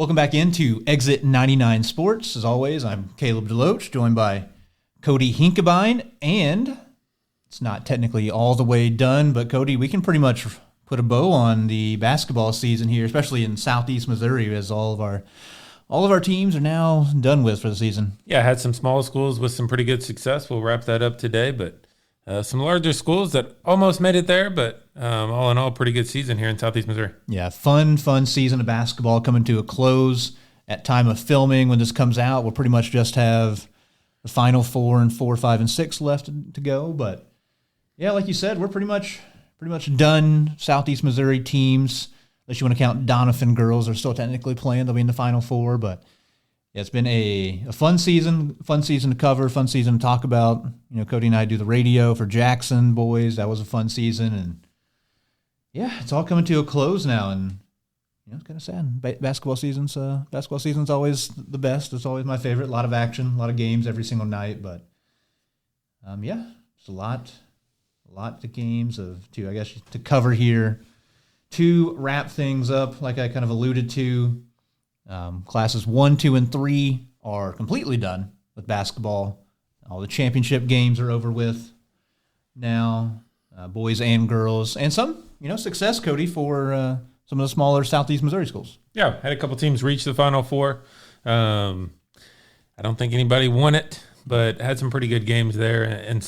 Welcome back into Exit 99 Sports. As always, I'm Caleb Deloach, joined by Cody Hinkebine, and it's not technically all the way done, but Cody, we can pretty much put a bow on the basketball season here, especially in Southeast Missouri, as all of our teams are now done with for the season. Yeah, had some small schools with some pretty good success. We'll wrap that up today, but some larger schools that almost made it there, but all in all, pretty good season here in Southeast Missouri. Yeah, fun season of basketball coming to a close at time of filming. When this comes out, we'll pretty much just have the Final Four and 4, 5, and 6 left to go. But yeah, like you said, we're pretty much done. Southeast Missouri teams, unless you want to count Doniphan girls, are still technically playing. They'll be in the Final Four, but yeah, it's been a fun season to cover, fun season to talk about. You know, Cody and I do the radio for Jackson boys. That was a fun season, and yeah, it's all coming to a close now, and you know, it's kind of sad. Basketball season's always the best. It's always my favorite. A lot of action, a lot of games every single night, but yeah, it's a lot of games to cover here. To wrap things up, like I kind of alluded to, classes 1, 2, and 3 are completely done with basketball. All the championship games are over with now, boys and girls, and some, success, Cody, for some of the smaller Southeast Missouri schools. Yeah, had a couple teams reach the Final Four. I don't think anybody won it, but had some pretty good games there, and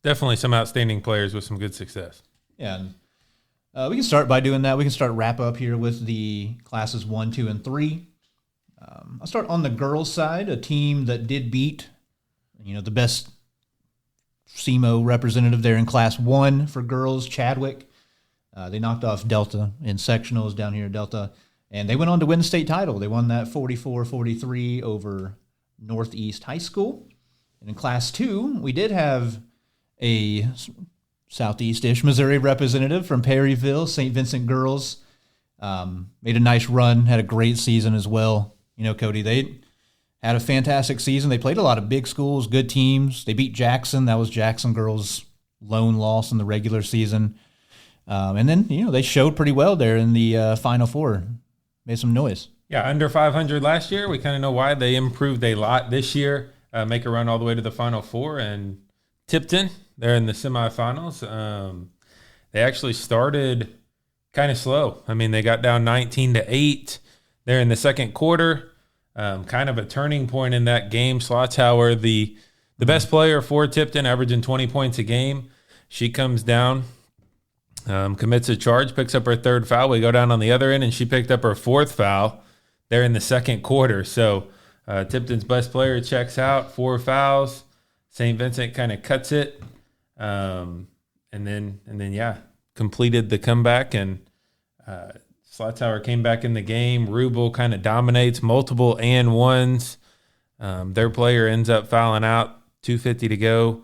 definitely some outstanding players with some good success. Yeah, and we can start by doing that. We can wrap up here with the classes 1, 2, and 3. I'll start on the girls' side, a team that did beat, the best SEMO representative there in Class 1 for girls, Chadwick. They knocked off Delta in sectionals down here at Delta, and they went on to win the state title. They won that 44-43 over Northeast High School. And in Class 2, we did have a Southeast-ish Missouri representative from Perryville, St. Vincent girls. Made a nice run, had a great season as well. Cody, they had a fantastic season. They played a lot of big schools, good teams. They beat Jackson. That was Jackson girls' lone loss in the regular season. And then, they showed pretty well there in the Final Four. Made some noise. Yeah, under 500 last year. We kind of know why. They improved a lot this year, make a run all the way to the Final Four. And Tipton, they're in the semifinals. They actually started kind of slow. I mean, they got down 19-8 there in the second quarter. Kind of a turning point in that game. Slotzhauer, the best player for Tipton, averaging 20 points a game. She comes down, commits a charge, picks up her third foul. We go down on the other end, and she picked up her fourth foul there in the second quarter. So Tipton's best player checks out, 4 fouls. St. Vincent kind of cuts it, and then completed the comeback, and Slotzhauer came back in the game. Rubel kind of dominates, multiple and ones. Their player ends up fouling out, 2:50 to go.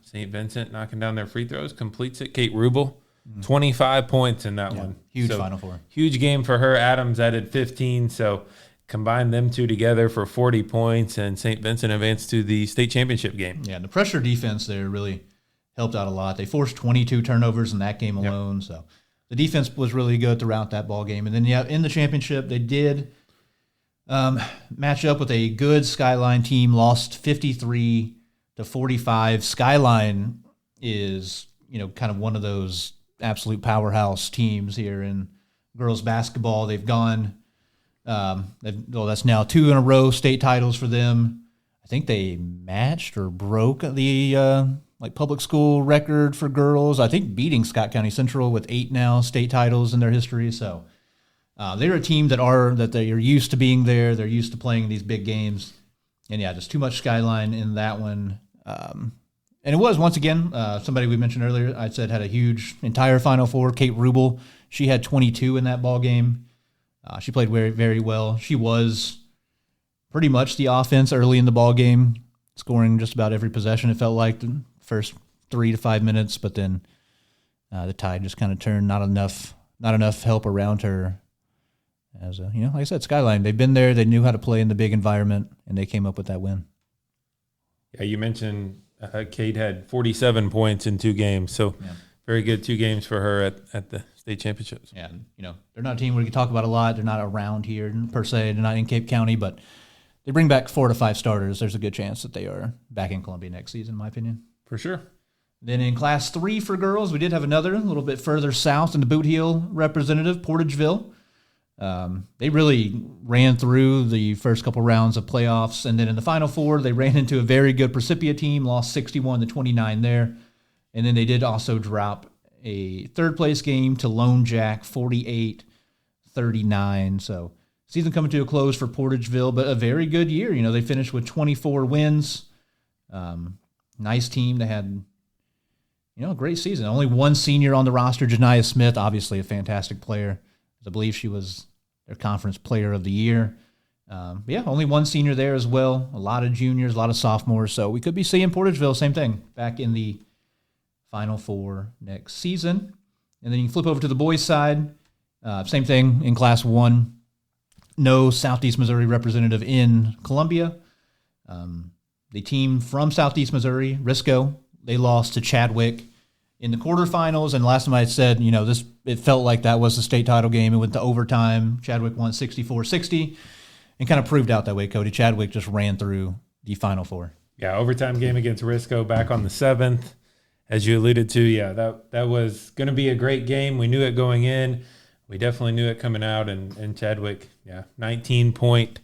St. Vincent knocking down their free throws, completes it. Kate Rubel, 25 points in that one. Huge Final Four. Huge game for her. Adams added 15, so combine them two together for 40 points, and St. Vincent advanced to the state championship game. Yeah, the pressure defense there really helped out a lot. They forced 22 turnovers in that game alone, so the defense was really good throughout that ball game. And then, in the championship, they did match up with a good Skyline team, lost 53-45. Skyline is, kind of one of those absolute powerhouse teams here in girls basketball. They've gone, that's now 2 in a row state titles for them. I think they matched or broke the public school record for girls. I think beating Scott County Central with 8 now state titles in their history. So they're a team that they are used to being there. They're used to playing these big games. And just too much Skyline in that one. And it was, once again, somebody we mentioned earlier, I said had a huge entire Final Four. Kate Rubel, she had 22 in that ball game. She played very, very well. She was pretty much the offense early in the ball game, scoring just about every possession, it felt like, the first 3 to 5 minutes, but then the tide just kind of turned. Not enough help around her. As like I said, Skyline, they've been there, they knew how to play in the big environment, and they came up with that win. Yeah, you mentioned Kate had 47 points in 2 games, so very good 2 games for her at the state championships. Yeah, and, they're not a team we can talk about a lot. They're not around here per se. They're not in Cape County, but they bring back 4 to 5 starters. There's a good chance that they are back in Columbia next season, in my opinion. For sure. Then in Class 3 for girls, we did have another a little bit further south in the Boot Heel representative, Portageville. They really ran through the first couple rounds of playoffs, and then in the Final Four, they ran into a very good Principia team, lost 61-29 there, and then they did also drop a third-place game to Lone Jack, 48-39. So season coming to a close for Portageville, but a very good year. They finished with 24 wins. Nice team. They had a great season. Only one senior on the roster, Janiah Smith, obviously a fantastic player. I believe she was their conference player of the year. Only one senior there as well. A lot of juniors, a lot of sophomores. So we could be seeing Portageville, same thing, back in the Final Four next season. And then you can flip over to the boys' side. Same thing in Class 1. No Southeast Missouri representative in Columbia. The team from Southeast Missouri, Risco, they lost to Chadwick in the quarterfinals, and last time I said, it felt like that was the state title game. It went to overtime. Chadwick won 64-60, and kind of proved out that way, Cody. Chadwick just ran through the Final Four. Yeah, overtime game against Risco back on the 7th. As you alluded to, that was going to be a great game. We knew it going in. We definitely knew it coming out, and Chadwick, 19-point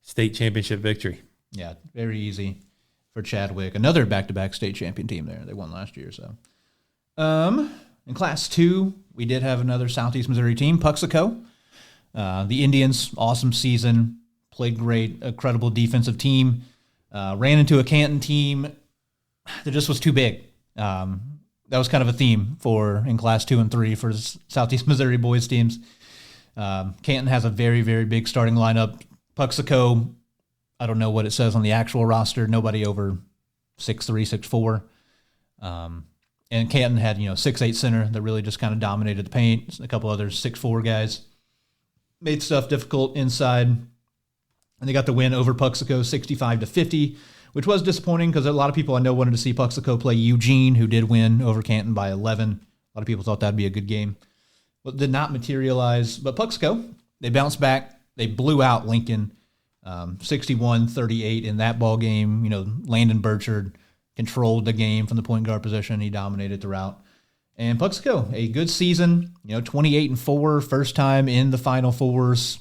state championship victory. Yeah, very easy for Chadwick. Another back-to-back state champion team there. They won last year, so. In Class 2, we did have another Southeast Missouri team, Puxico. The Indians, awesome season, played great, a credible defensive team. Ran into a Canton team that just was too big. That was kind of a theme in Class 2 and 3 for Southeast Missouri boys teams. Canton has a very, very big starting lineup. Puxico, I don't know what it says on the actual roster. Nobody over 6'3", 6'4". And Canton had, 6'8" center that really just kind of dominated the paint. A couple other 6'4" guys. Made stuff difficult inside. And they got the win over Puxico 65-50, which was disappointing because a lot of people I know wanted to see Puxico play Eugene, who did win over Canton by 11. A lot of people thought that'd be a good game. But did not materialize. But Puxico, they bounced back. They blew out Lincoln 61-38 in that ball game. Landon Burchard controlled the game from the point guard position. He dominated throughout. And Puxico, a good season, 28-4, first time in the Final Fours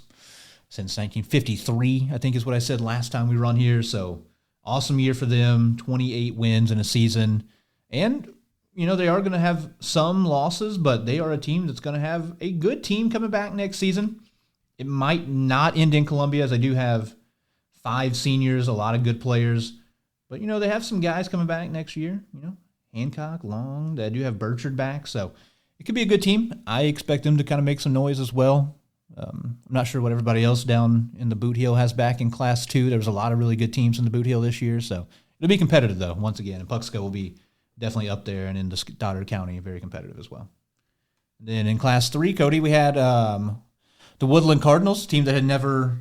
since 1953, I think is what I said last time we were on here. So awesome year for them, 28 wins in a season. And, they are going to have some losses, but they are a team that's going to have a good team coming back next season. It might not end in Columbia, as I do have 5 seniors, a lot of good players. But, they have some guys coming back next year, Hancock, Long. They do have Burchard back. So it could be a good team. I expect them to kind of make some noise as well. I'm not sure what everybody else down in the Boot Heel has back in Class 2. There was a lot of really good teams in the Boot Heel this year. So it'll be competitive, though, once again. And Puxico will be definitely up there, and in the Stoddard County, very competitive as well. Then in Class 3, Cody, we had the Woodland Cardinals, a team that had never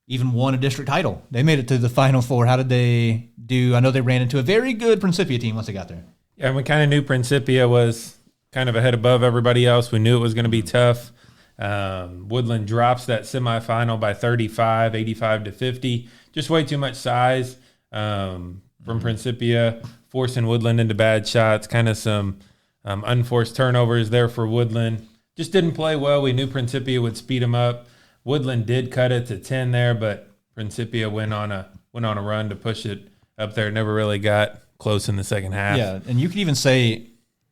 even won a district title. They made it to the Final Four. How did they do? I know they ran into a very good Principia team once they got there. Yeah, and we kind of knew Principia was kind of ahead above everybody else. We knew it was going to be tough. Woodland drops that semifinal by 35, 85-50. Just way too much size from Principia, forcing Woodland into bad shots. Kind of some unforced turnovers there for Woodland. Just didn't play well. We knew Principia would speed them up. Woodland did cut it to 10 there, but Principia went on a run to push it up there. Never really got close in the second half. Yeah, and you could even say,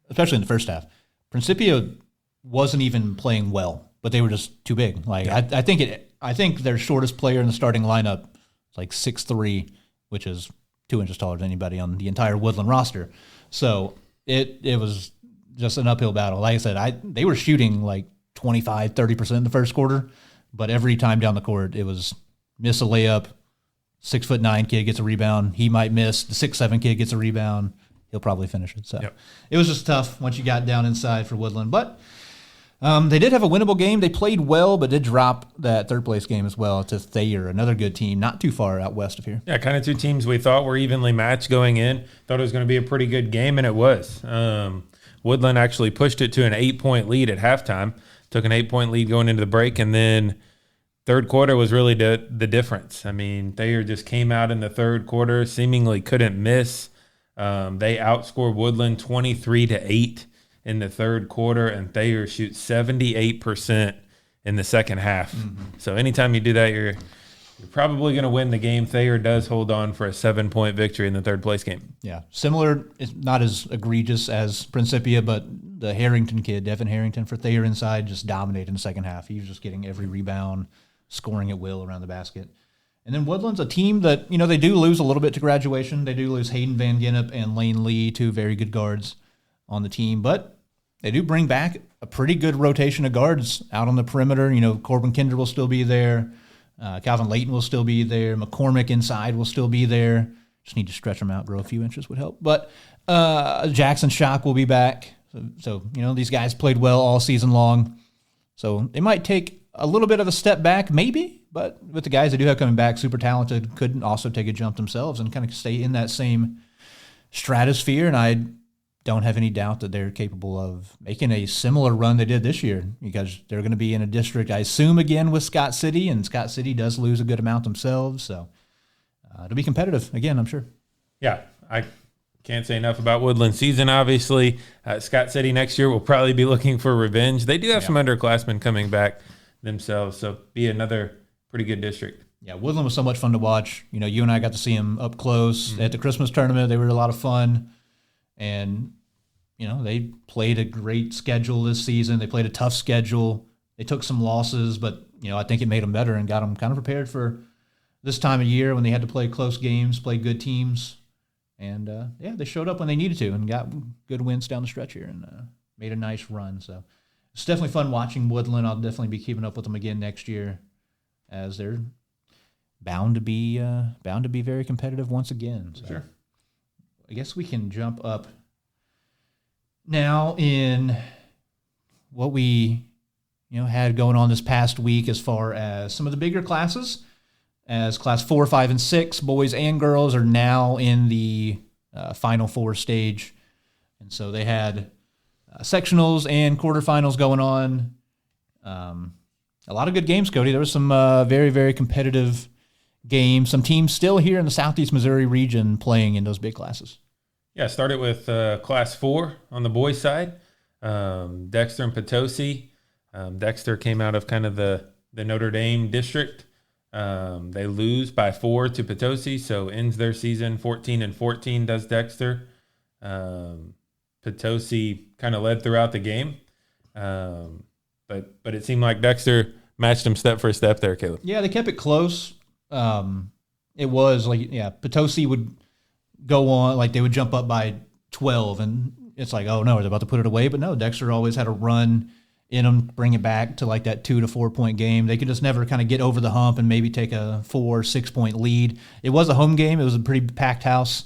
especially in the first half, Principia wasn't even playing well, but they were just too big. I think their shortest player in the starting lineup is like 6'3", which is 2 inches taller than anybody on the entire Woodland roster. So it was just an uphill battle. Like I said, they were shooting like 25, 30% in the first quarter. But every time down the court, it was miss a layup, 6'9" kid gets a rebound. He might miss. The 6'7" kid gets a rebound. He'll probably finish it. So It was just tough once you got down inside for Woodland. But they did have a winnable game. They played well, but did drop that third-place game as well to Thayer, another good team, not too far out west of here. Yeah, kind of two teams we thought were evenly matched going in. Thought it was going to be a pretty good game, and it was. Woodland actually pushed it to an 8-point lead at halftime, took an 8-point lead going into the break, and then third quarter was really the difference. I mean, Thayer just came out in the third quarter, seemingly couldn't miss. They outscored Woodland 23-8 in the third quarter, and Thayer shoots 78% in the second half. So anytime you do that, you're probably going to win the game. Thayer does hold on for a 7-point victory in the third place game. Yeah, similar. It's not as egregious as Principia, but the Harrington kid, Devin Harrington for Thayer inside, just dominated in the second half. He was just getting every rebound, scoring at will around the basket. And then Woodland's a team that, they do lose a little bit to graduation. They do lose Hayden Van Gennep and Lane Lee, two very good guards on the team, but they do bring back a pretty good rotation of guards out on the perimeter. Corbin Kinder will still be there. Calvin Layton will still be there. McCormick inside will still be there. Just need to stretch them out, grow a few inches would help. But Jackson Schock will be back. So, these guys played well all season long. So they might take a little bit of a step back, maybe. But with the guys they do have coming back, super talented, could also take a jump themselves and kind of stay in that same stratosphere. And I don't have any doubt that they're capable of making a similar run they did this year, because they're going to be in a district, I assume, again with Scott City, and Scott City does lose a good amount themselves, so it'll be competitive again, I'm sure. Yeah, I can't say enough about Woodland season, obviously. Scott City next year will probably be looking for revenge. They do have some underclassmen coming back themselves, so be another pretty good district. Yeah, Woodland was so much fun to watch. You and I got to see them up close at the Christmas tournament. They were a lot of fun. And, they played a great schedule this season. They played a tough schedule. They took some losses, but, I think it made them better and got them kind of prepared for this time of year when they had to play close games, play good teams. And, they showed up when they needed to and got good wins down the stretch here and made a nice run. So it's definitely fun watching Woodland. I'll definitely be keeping up with them again next year, as they're bound to be very competitive once again. So. Sure. I guess we can jump up now in what we had going on this past week as far as some of the bigger classes. As class 4, 5, and 6, boys and girls, are now in the Final Four stage. And so they had sectionals and quarterfinals going on. A lot of good games, Cody. There was some very, very competitive games. Some teams still here in the Southeast Missouri region playing in those big classes. Yeah, started with Class 4 on the boys' side. Dexter and Potosi. Dexter came out of kind of the Notre Dame district. They lose by 4 to Potosi, so ends their season 14-14 does Dexter. Potosi kind of led throughout the game. But it seemed like Dexter matched them step for step there, Caleb. Yeah, they kept it close. It was Potosi would go on, they would jump up by 12, and it's like, oh no, they're about to put it away. But no, Dexter always had a run in them, bring it back to that 2 to 4 point game. They could just never kind of get over the hump and maybe take a 4 6 point lead. It was a home game. It was a pretty packed house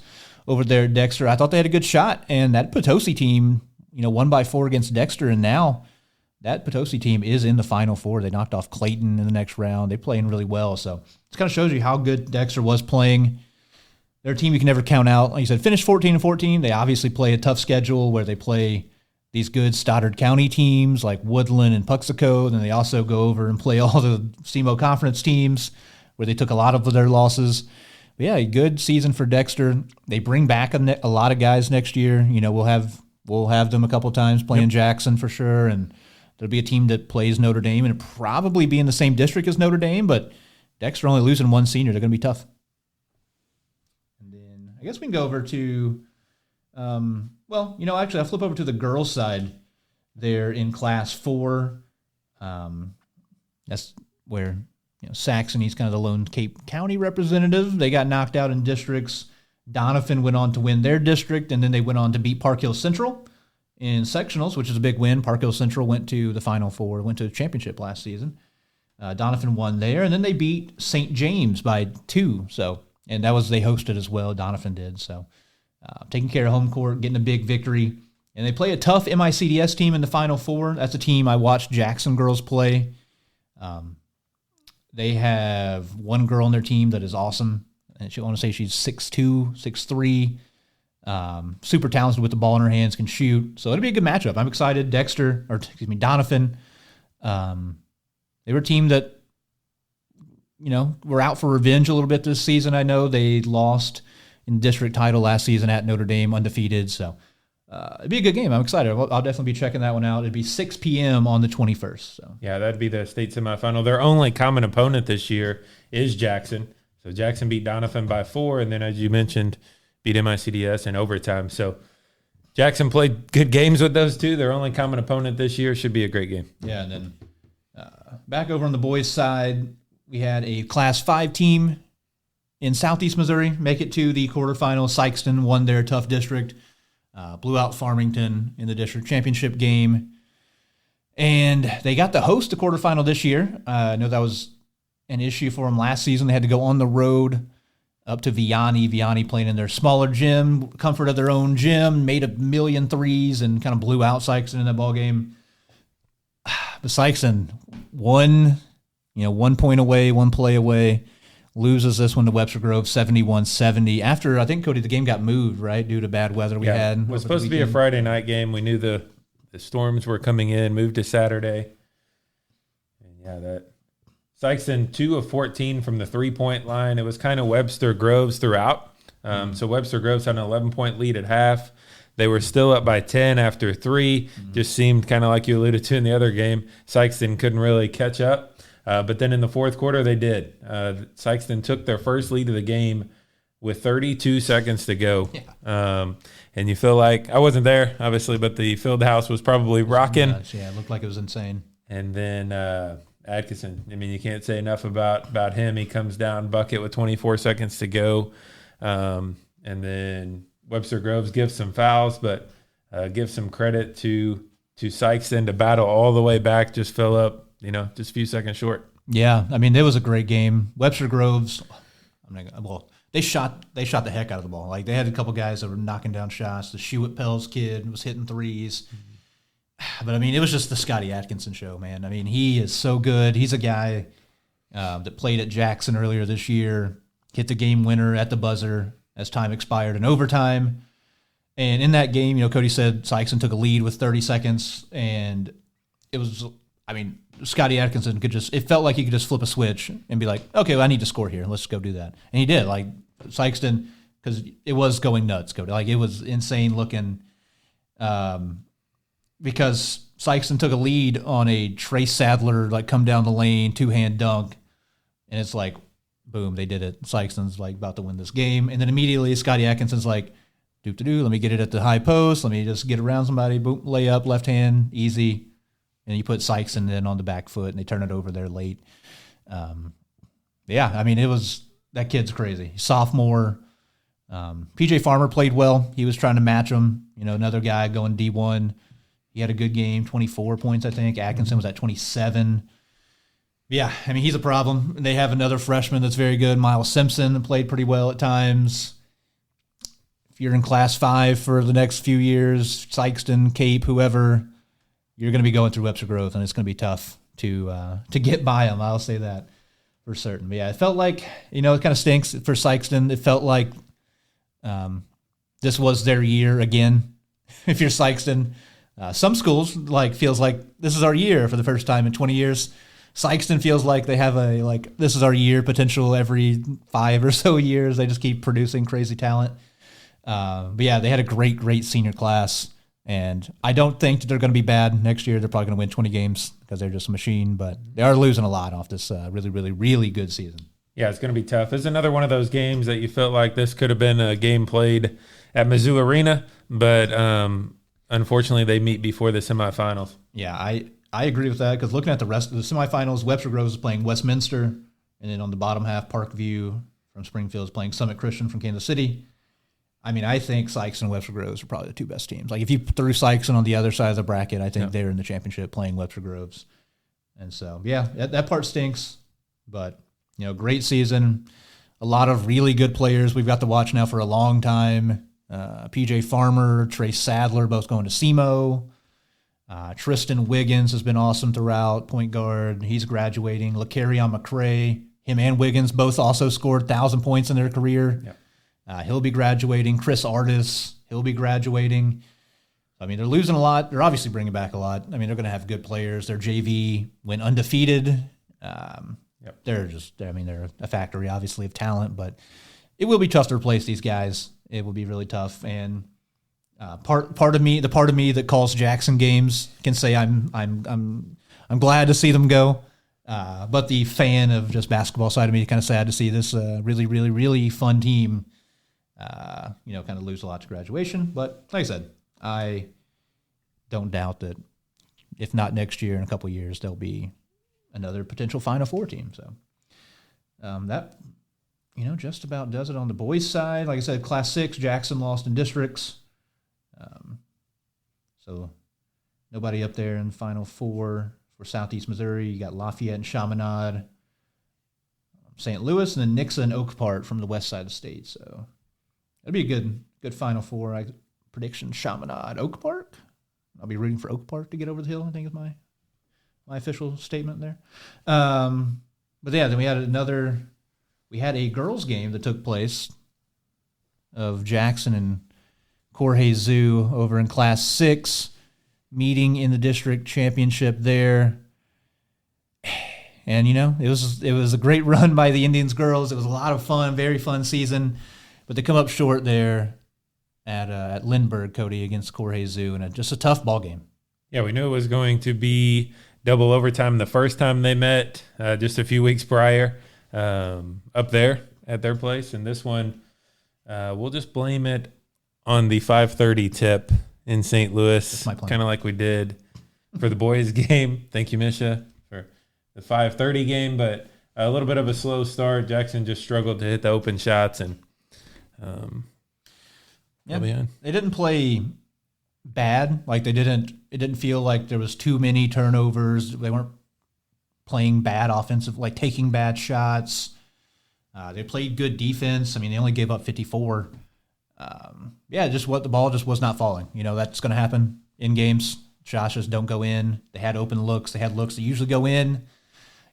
over there at Dexter. I thought they had a good shot, and that Potosi team, won by 4 against Dexter, and now that Potosi team is in the Final Four. They knocked off Clayton in the next round. They're playing really well, so it kind of shows you how good Dexter was playing. They're a team you can never count out. Like you said, finished 14-14. They obviously play a tough schedule where they play these good Stoddard County teams like Woodland and Puxico. Then they also go over and play all the SEMO conference teams where they took a lot of their losses. But yeah, a good season for Dexter. They bring back a lot of guys next year. We'll have them a couple times playing Jackson for sure, and there'll be a team that plays Notre Dame and probably be in the same district as Notre Dame. But Dexter only losing one senior. They're going to be tough. I guess we can go over to, actually, I'll flip over to the girls' side there in Class 4. That's where, Saxony's kind of the lone Cape County representative. They got knocked out in districts. Doniphan went on to win their district, and then they went on to beat Park Hill Central in sectionals, which is a big win. Park Hill Central went to the Final Four, went to the championship last season. Doniphan won there, and then they beat St. James by 2, and that was, they hosted as well. Doniphan did. So taking care of home court, getting a big victory. And they play a tough MICDS team in the Final Four. That's a team I watched Jackson girls play. They have one girl on their team that is awesome. And I want to say she's 6'2", 6'3". Super talented with the ball in her hands, can shoot. So it'll be a good matchup. I'm excited. Donovan. They were a team that, were out for revenge a little bit this season. I know they lost in the district title last season at Notre Dame, undefeated. So it'd be a good game. I'm excited. I'll definitely be checking that one out. It'd be 6 p.m. on the 21st. So yeah, that'd be the state semifinal. Their only common opponent this year is Jackson. So Jackson beat Donovan by 4, and then, as you mentioned, beat MICDS in overtime. So Jackson played good games with those two. Their only common opponent this year. Should be a great game. Yeah, and then back over on the boys' side, we had a Class 5 team in Southeast Missouri make it to the quarterfinals. Sikeston won their tough district, blew out Farmington in the district championship game, and they got to host the quarterfinal this year. I know that was an issue for them last season. They had to go on the road up to Vianney. Vianney playing in their smaller gym, comfort of their own gym, made a million threes and kind of blew out Sikeston in that ball game. But Sikeston, 1 point away, 1 play away, loses this one to Webster Grove 71-70. After, I think, Cody, the game got moved, right, due to bad weather we had. It was supposed to be a Friday night game. We knew the storms were coming in, moved to Saturday. And yeah, that Sikeston 2 of 14 from the 3-point line. It was kind of Webster Groves throughout. So Webster Groves had an 11-point lead at half. They were still up by 10 after 3. Just seemed kind of like you alluded to in the other game. Sikeston couldn't really catch up. But then in the fourth quarter, they did. Sikeston took their first lead of the game with 32 seconds to go. Yeah. And you feel like, I wasn't there, obviously, but the field house was probably rocking. Yeah, it looked like it was insane. And then Atkinson, I mean, you can't say enough about him. He comes down bucket with 24 seconds to go. And then Webster Groves gives some fouls, but gives some credit to Sikeston to battle all the way back, just fill up, just a few seconds short. Yeah, I mean, it was a great game. Webster Groves, they shot the heck out of the ball. Like, they had a couple guys that were knocking down shots. The Shewitt Pels kid was hitting threes. But, I mean, it was just the Scotty Atkinson show, man. I mean, he is so good. He's a guy that played at Jackson earlier this year, hit the game winner at the buzzer as time expired in overtime. And in that game, Cody said Sikeston took a lead with 30 seconds, and it was, I mean, Scotty Atkinson it felt like he could just flip a switch and be like, okay, well, I need to score here. Let's go do that. And he did. Like, Sikeston, because it was going nuts, Cody. Like, it was insane looking, because Sikeston took a lead on a Trace Sadler, like, come down the lane, 2-hand dunk, and it's like, boom, they did it. Sikeston's like about to win this game. And then immediately Scotty Atkinson's like, let me get it at the high post. Let me just get around somebody. Boom, lay up, left hand, easy. And you put Sikeston in on the back foot, and they turn it over there late. Yeah, I mean, that kid's crazy. Sophomore. PJ Farmer played well. He was trying to match him. Another guy going D1. He had a good game, 24 points, I think. Atkinson was at 27. Yeah, I mean, he's a problem. They have another freshman that's very good, Miles Simpson, played pretty well at times. If you're in Class 5 for the next few years, Sikeston, Cape, whoever, you're going to be going through Webster Grove, and it's going to be tough to get by them. I'll say that for certain. But yeah, it felt like, it kind of stinks for Sikeston. It felt like this was their year again. If you're Sikeston, some schools feels like this is our year for the first time in 20 years. Sikeston feels like they have this is our year potential every 5 or so years. They just keep producing crazy talent. But yeah, they had a great senior class, and I don't think that they're going to be bad next year. They're probably going to win 20 games because they're just a machine, but they are losing a lot off this really good season. Yeah, it's going to be tough. It's another one of those games that you felt like this could have been a game played at Mizzou Arena, but unfortunately they meet before the semifinals. Yeah, I agree with that, because looking at the rest of the semifinals, Webster Groves is playing Westminster, and then on the bottom half, Parkview from Springfield is playing Summit Christian from Kansas City. I mean, I think Sikeston and Webster Groves are probably the two best teams. Like, if you threw Sikeston on the other side of the bracket, I think they're in the championship playing Webster Groves. And so, yeah, that part stinks, but, great season. A lot of really good players we've got to watch now for a long time. PJ Farmer, Trace Sadler, both going to SEMO. Tristan Wiggins has been awesome throughout, point guard. He's graduating. LaCarrion McCray, him and Wiggins both also scored 1,000 points in their career. Yep. He'll be graduating. Chris Artis, He'll be graduating. I mean, they're losing a lot. They're obviously bringing back a lot. I mean, they're going to have good players. Their JV went undefeated. They're a factory, obviously, of talent, but it will be tough to replace these guys. It will be really tough. And part of me that calls Jackson games can say I'm glad to see them go. But the fan of just basketball side of me, kind of sad to see this really, really, really fun team, kind of lose a lot to graduation. But like I said, I don't doubt that if not next year, in a couple of years, there'll be another potential Final Four team. So that, just about does it on the boys' side. Like I said, Class 6, Jackson lost in districts. So nobody up there in Final Four for Southeast Missouri. You got Lafayette and Chaminade, St. Louis, and then Nixa and Oak Park from the west side of the state. So it'll be a good Final Four. Prediction, Chaminade, Oak Park. I'll be rooting for Oak Park to get over the hill, I think is my official statement there. But yeah, then we had a girls' game that took place of Jackson and Jorge Zoo over in Class 6, meeting in the district championship there. And, it was a great run by the Indians girls. It was a lot of fun, very fun season. But they come up short there at Lindbergh, Cody, against Jorge Zoo, and just a tough ball game. Yeah, we knew it was going to be double overtime the first time they met, just a few weeks prior, up there at their place. And this one, we'll just blame it on the 5:30 tip in St. Louis, kind of like we did for the boys' game. Thank you, Misha, for the 5:30 game. But a little bit of a slow start. Jackson just struggled to hit the open shots, and they didn't play bad. Like it didn't feel like there was too many turnovers. They weren't playing bad offensive, like taking bad shots. They played good defense. I mean, they only gave up 54. The ball just was not falling. That's going to happen in games. Shots just don't go in. They had open looks. They had looks that usually go in,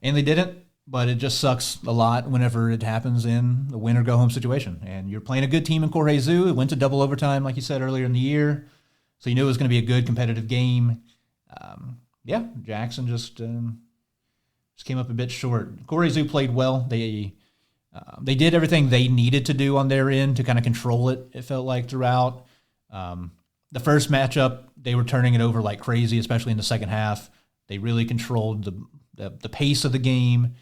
and they didn't. But it just sucks a lot whenever it happens in a win-or-go-home situation. And you're playing a good team in Jorge Zoo. It went to double overtime, like you said earlier in the year. So you knew it was going to be a good competitive game. Jackson just came up a bit short. Jorge Zoo played well. They did everything they needed to do on their end to kind of control it, it felt like, throughout. The first matchup, they were turning it over like crazy, especially in the second half. They really controlled the pace of the game.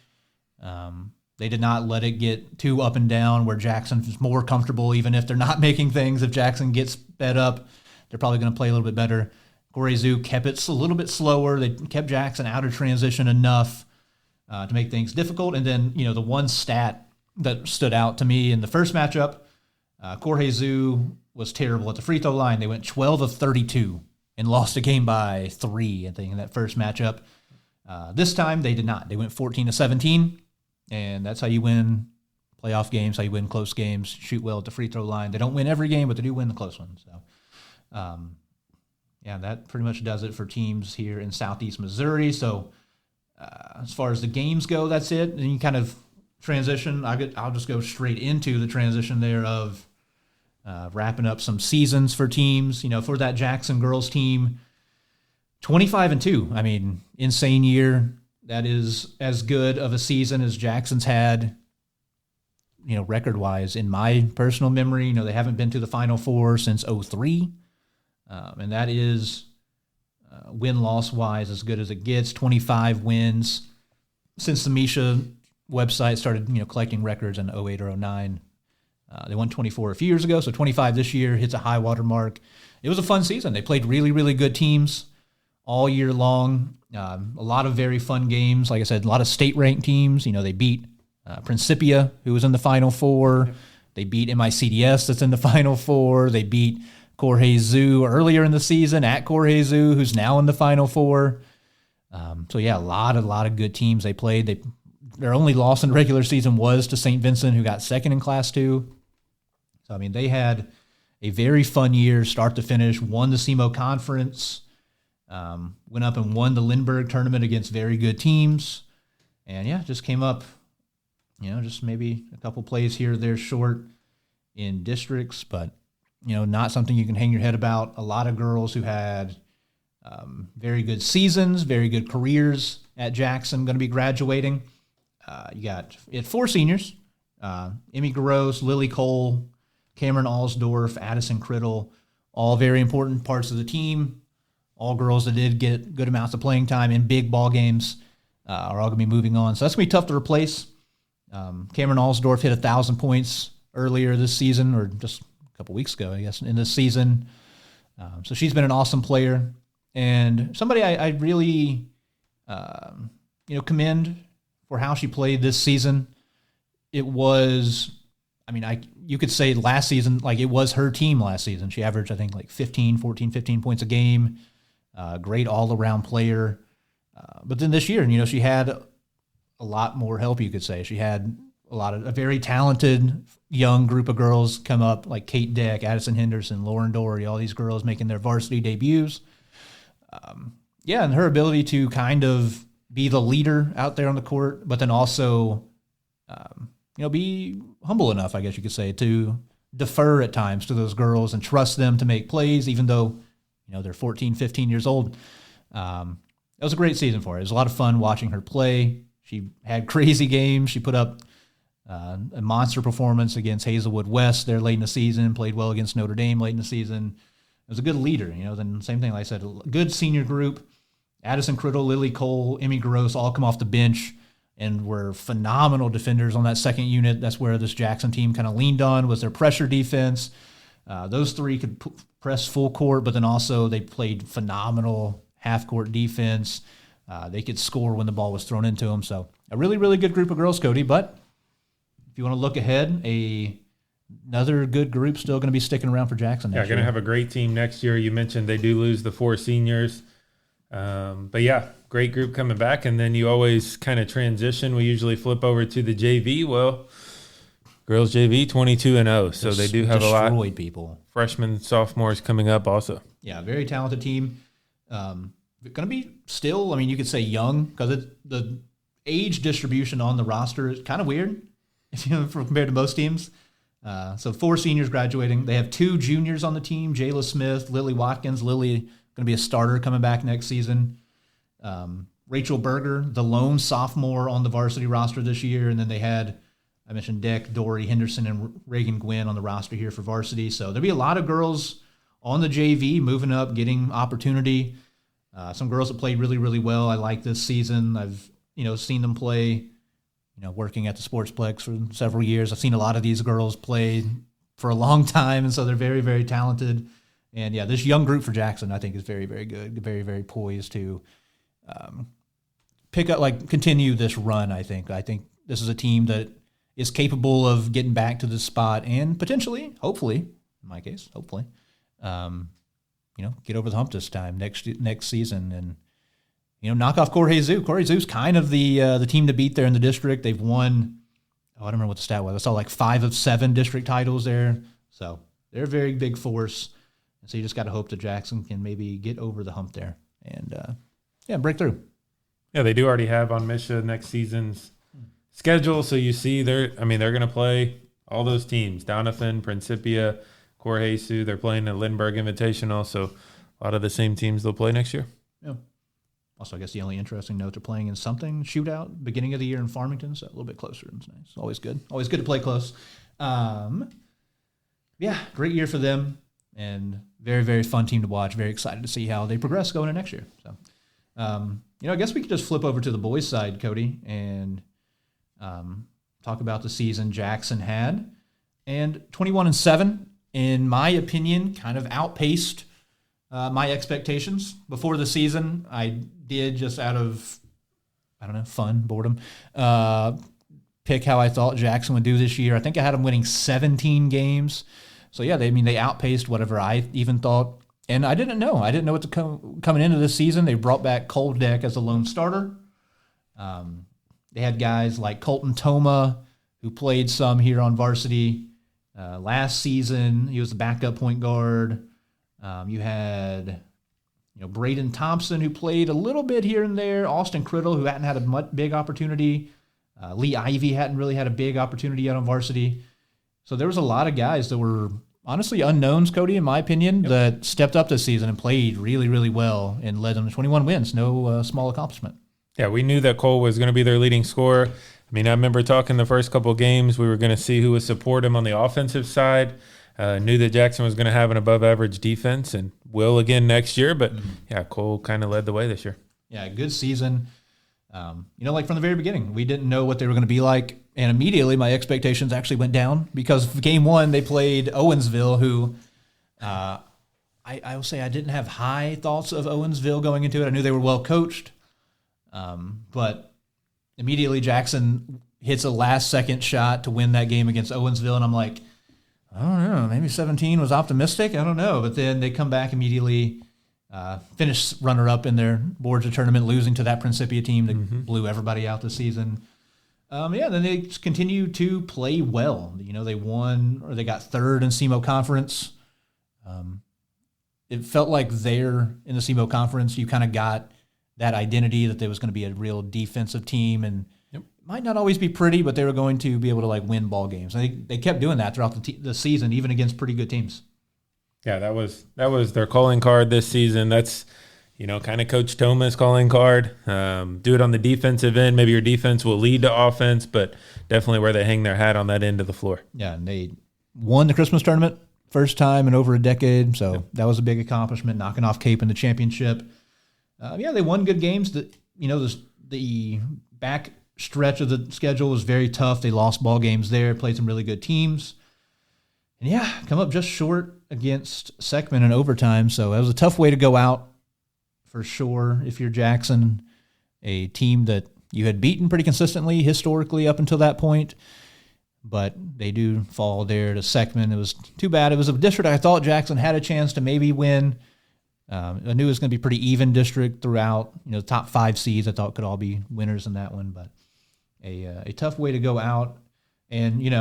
They did not let it get too up and down where Jackson's more comfortable, even if they're not making things. If Jackson gets sped up, they're probably going to play a little bit better. Jorge Zoo kept it a little bit slower. They kept Jackson out of transition enough to make things difficult. And then, the one stat that stood out to me in the first matchup, Jorge Zoo was terrible at the free throw line. They went 12 of 32 and lost a game by 3, I think, in that first matchup. This time they did not. They went 14 to 17, and that's how you win playoff games, how you win close games, shoot well at the free throw line. They don't win every game, but they do win the close ones. So, that pretty much does it for teams here in Southeast Missouri. So as far as the games go, that's it. And you kind of transition. I'll just go straight into the transition there of wrapping up some seasons for teams. For that Jackson girls team, 25-2. I mean, insane year. That is as good of a season as Jackson's had, record-wise in my personal memory. They haven't been to the Final Four since 2003. And that is win-loss-wise as good as it gets. 25 wins since the Misha website started, collecting records in 08 or 09. They won 24 a few years ago, so 25 this year hits a high water mark. It was a fun season. They played really, really good teams all year long. A lot of very fun games. Like I said, a lot of state-ranked teams. They beat Principia, who was in the Final Four. Yep. They beat MICDS, that's in the Final Four. They beat Jorge Zoo earlier in the season at Jorge Zoo, who's now in the Final Four. A lot of good teams they played. Their only loss in the regular season was to St. Vincent, who got second in Class 2. So, they had a very fun year, start to finish, won the SEMO conference, went up and won the Lindbergh tournament against very good teams. And, just came up, just maybe a couple plays here or there short in districts. But not something you can hang your head about. A lot of girls who had very good seasons, very good careers at Jackson going to be graduating. You had 4 seniors, Emmy Gross, Lily Cole, Cameron Alsdorf, Addison Criddle, all very important parts of the team. All girls that did get good amounts of playing time in big ball games are all going to be moving on. So that's going to be tough to replace. Cameron Alsdorf hit 1,000 points earlier this season, or just a couple weeks ago, I guess, in this season. So she's been an awesome player. And somebody I really, commend for how she played this season. It was, you could say last season, like it was her team last season. She averaged, I think, like 15 points a game. Great all-around player. But then this year, she had a lot more help, you could say. She had a very talented young group of girls come up, like Kate Deck, Addison Henderson, Lauren Dory, all these girls making their varsity debuts. And her ability to kind of be the leader out there on the court, but then also, be humble enough, I guess you could say, to defer at times to those girls and trust them to make plays, even though, they're 14, 15 years old. It was a great season for her. It was a lot of fun watching her play. She had crazy games. She put up a monster performance against Hazelwood West there late in the season, played well against Notre Dame late in the season. It was a good leader, then same thing, like I said, a good senior group. Addison Criddle, Lily Cole, Emmy Gross all come off the bench and were phenomenal defenders on that second unit. That's where this Jackson team kind of leaned on, was their pressure defense. Those 3 could press full court, but then also they played phenomenal half-court defense. They could score when the ball was thrown into them. So a really, really good group of girls, Cody. But if you want to look ahead, another good group still going to be sticking around for Jackson next year. Going to have a great team next year. You mentioned they do lose the 4 seniors. But great group coming back. And then you always kind of transition. We usually flip over to the JV. Well, girls JV 22-0. So they do have a lot of people. Freshmen, sophomores coming up also. Yeah, very talented team. Going to be still, you could say young, because the age distribution on the roster is kind of weird compared to most teams. So 4 seniors graduating. They have 2 juniors on the team, Jayla Smith, Lily Watkins. Lily going to be a starter coming back next season. Rachel Berger, the lone sophomore on the varsity roster this year. And then they had, I mentioned Deck, Dory, Henderson, and Reagan Gwynn on the roster here for varsity. So there'll be a lot of girls on the JV moving up, getting opportunity. Some girls that played really, really well. I like this season. I've, seen them play, working at the Sportsplex for several years. I've seen a lot of these girls play for a long time, and so they're very, very talented. And, this young group for Jackson, I think, is very, very good, very, very poised to continue this run, I think. I think this is a team that is capable of getting back to this spot and potentially, hopefully, in my case, hopefully, get over the hump this time next season and, knock off Corey Zoo. Corey Zoo's kind of the team to beat there in the district. They've won, I don't remember what the stat was. I saw like 5 of 7 district titles there. So they're a very big force. So you just got to hope that Jackson can maybe get over the hump there and, break through. Yeah, they do already have on Misha next season's schedule. So you see they're going to play all those teams, Doniphan, Principia, Corjesu. They're playing the Lindbergh Invitational. So a lot of the same teams they'll play next year. Yeah. Also, I guess the only interesting note, they're playing in something shootout beginning of the year in Farmington, so a little bit closer. It's nice. Always good. Always good to play close. Great year for them, and very, very fun team to watch. Very excited to see how they progress going into next year. So, I guess we could just flip over to the boys' side, Cody, and talk about the season Jackson had. And 21-7, in my opinion, kind of outpaced my expectations before the season. I did, just out of, fun, boredom, pick how I thought Jackson would do this year. I think I had them winning 17 games. So, they outpaced whatever I even thought. And I didn't know. I didn't know what to coming into this season. They brought back Cole Deck as a lone starter. They had guys like Colton Toma, who played some here on varsity last season. He was the backup point guard. You had, Braden Thompson, who played a little bit here and there. Austin Criddle, who hadn't had a big opportunity. Lee Ivy hadn't really had a big opportunity yet on varsity. So there was a lot of guys that were honestly unknowns, Cody, in my opinion, that stepped up this season and played really, really well and led them to 21 wins. No small accomplishment. Yeah, we knew that Cole was going to be their leading scorer. I mean, I remember talking the first couple of games, we were going to see who would support him on the offensive side. Knew that Jackson was going to have an above-average defense and will again next year. But, yeah, Cole kind of led the way this year. Yeah, good season. Like from the very beginning, we didn't know what they were going to be like. And immediately my expectations actually went down because game one they played Owensville, who I will say I didn't have high thoughts of Owensville going into it. I knew they were well coached. But immediately Jackson hits a last-second shot to win that game against Owensville, and I'm like, I don't know, maybe 17 was optimistic. I don't know. But then they come back immediately, finish runner-up in their Borgia tournament, losing to that Principia team that blew everybody out this season. Then they continue to play well. They won, or they got third in SEMO conference. It felt like there in the SEMO conference, you kind of got that identity that there was going to be a real defensive team, and it might not always be pretty, but they were going to be able to win ball games. They kept doing that throughout the season, even against pretty good teams. Yeah, that was their calling card this season. That's kind of Coach Thomas' calling card. Do it on the defensive end. Maybe your defense will lead to offense, but definitely where they hang their hat on that end of the floor. Yeah, and they won the Christmas tournament first time in over a decade, so that was a big accomplishment, knocking off Cape in the championship. They won good games. The back stretch of the schedule was very tough. They lost ball games there, played some really good teams. And come up just short against Seckman in overtime. So it was a tough way to go out for sure if you're Jackson, a team that you had beaten pretty consistently historically up until that point. But they do fall there to Seckman. It was too bad. It was a district I thought Jackson had a chance to maybe win. I knew it was going to be pretty even district throughout. The top 5 seeds I thought could all be winners in that one, but a tough way to go out. And you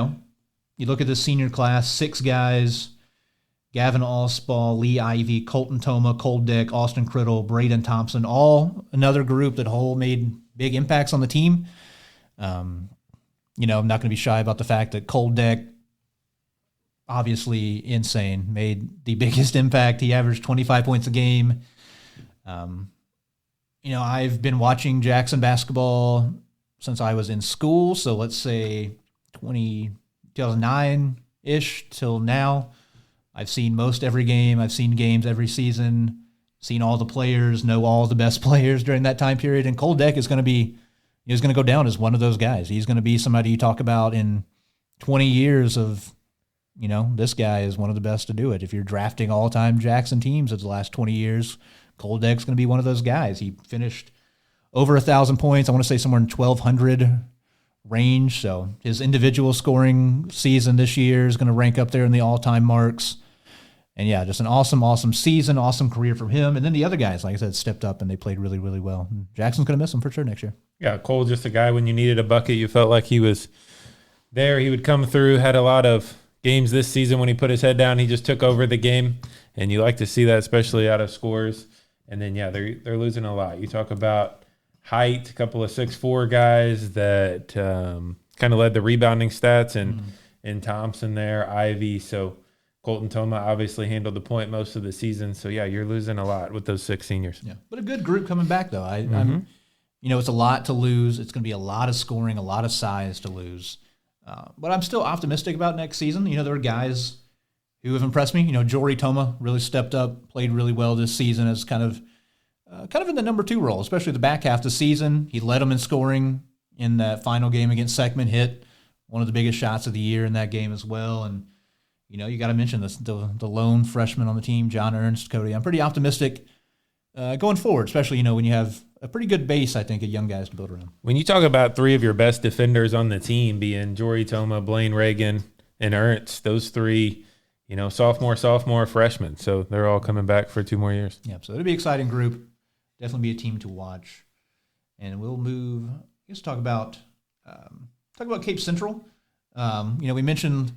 look at the senior class, 6 guys: Gavin Allspaw, Lee Ivy, Colton Toma, Cole Dick, Austin Criddle, Braden Thompson, all another group that whole made big impacts on the team. I'm not going to be shy about the fact that Cole Dick, obviously insane, made the biggest impact. He averaged 25 points a game. I've been watching Jackson basketball since I was in school, so let's say 2009-ish till now. I've seen most every game. I've seen games every season, seen all the players, know all the best players during that time period, and Cole Dick is going to go down as one of those guys. He's going to be somebody you talk about in 20 years of, this guy is one of the best to do it. If you're drafting all-time Jackson teams of the last 20 years, Cole Dick's going to be one of those guys. He finished over 1,000 points. I want to say somewhere in 1,200 range. So his individual scoring season this year is going to rank up there in the all-time marks. And just an awesome, awesome season, awesome career from him. And then the other guys, like I said, stepped up and they played really, really well. And Jackson's going to miss him for sure next year. Yeah, Cole, just a guy when you needed a bucket, you felt like he was there. He would come through, had a lot of games this season when he put his head down. He just took over the game, and you like to see that, especially out of scores. And then, they're losing a lot. You talk about height, a couple of 6'4" guys that kind of led the rebounding stats, and Thompson there, Ivy. So Colton Toma obviously handled the point most of the season. So, you're losing a lot with those 6 seniors. Yeah, but a good group coming back, though. I'm it's a lot to lose. It's going to be a lot of scoring, a lot of size to lose. But I'm still optimistic about next season. There are guys who have impressed me. Jory Toma really stepped up, played really well this season as kind of in the number 2 role, especially the back half of the season. He led them in scoring in that final game against Seckman, hit one of the biggest shots of the year in that game as well. And, you got to mention this, the lone freshman on the team, John Ernst, Cody. I'm pretty optimistic going forward, especially, when you have a pretty good base, I think, of young guys to build around. When you talk about 3 of your best defenders on the team being Jory Toma, Blaine Reagan, and Ernst, those 3, sophomore, freshman. So they're all coming back for 2 more years. Yeah, so it'll be an exciting group. Definitely be a team to watch. And we'll move, talk about Cape Central. We mentioned,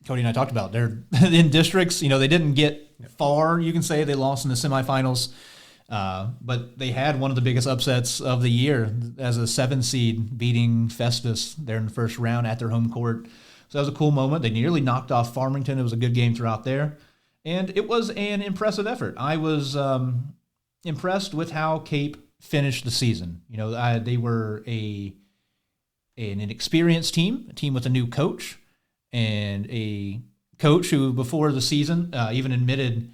Cody and I talked about, they're in districts. They didn't get far, you can say. They lost in the semifinals. But they had one of the biggest upsets of the year as a 7 seed, beating Festus there in the first round at their home court. So that was a cool moment. They nearly knocked off Farmington. It was a good game throughout there. And it was an impressive effort. I was impressed with how Cape finished the season. They were an experienced team, a team with a new coach, and a coach who, before the season, even admitted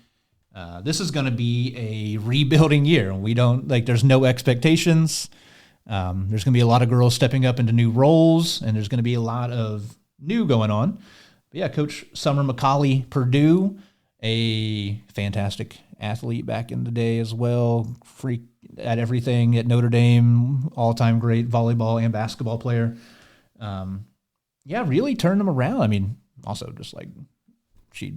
this is going to be a rebuilding year. There's no expectations. There's going to be a lot of girls stepping up into new roles, and there's going to be a lot of new going on. But yeah, Coach Summer McCauley, Purdue, a fantastic athlete back in the day as well, freak at everything at Notre Dame, all-time great volleyball and basketball player. Really turned them around. I mean, also just like she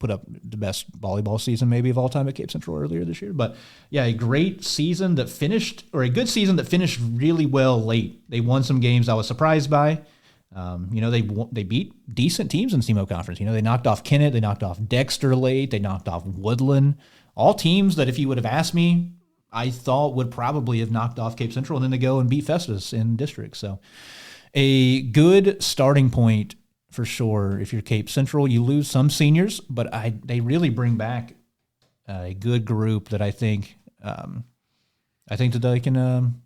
put up the best volleyball season maybe of all time at Cape Central earlier this year. But yeah, a good season that finished really well late. They won some games I was surprised by. They beat decent teams in the SEMO conference. They knocked off Kennett, they knocked off Dexter late, they knocked off Woodland. All teams that if you would have asked me, I thought would probably have knocked off Cape Central, and then they go and beat Festus in district. So a good starting point for sure. If you're Cape Central, you lose some seniors, but they really bring back a good group that I think that they can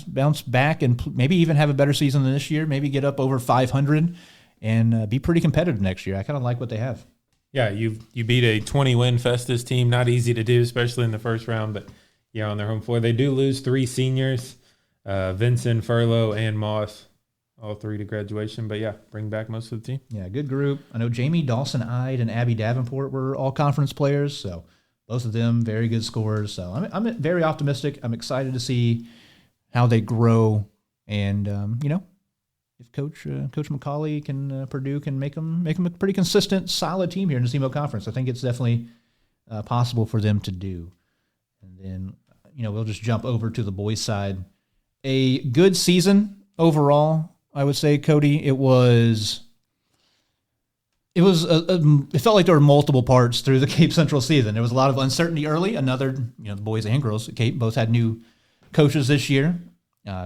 bounce back and maybe even have a better season than this year. Maybe get up over 500 and be pretty competitive next year. I kind of like what they have. Yeah, you beat a 20-win Festus team. Not easy to do, especially in the first round. But on their home floor, they do lose 3 seniors: Vincent, Furlow, and Moss, all 3 to graduation. But yeah, bring back most of the team. Yeah, good group. I know Jamie Dawson-Ide and Abby Davenport were all conference players, so both of them very good scorers. So I'm very optimistic. I'm excited to see how they grow, and if Coach McCauley Purdue can make them a pretty consistent, solid team here in the SEMO conference. I think it's definitely possible for them to do. And then we'll just jump over to the boys' side. A good season overall, I would say, Cody. It felt like there were multiple parts through the Cape Central season. There was a lot of uncertainty early. The boys and girls at Cape both had new coaches this year.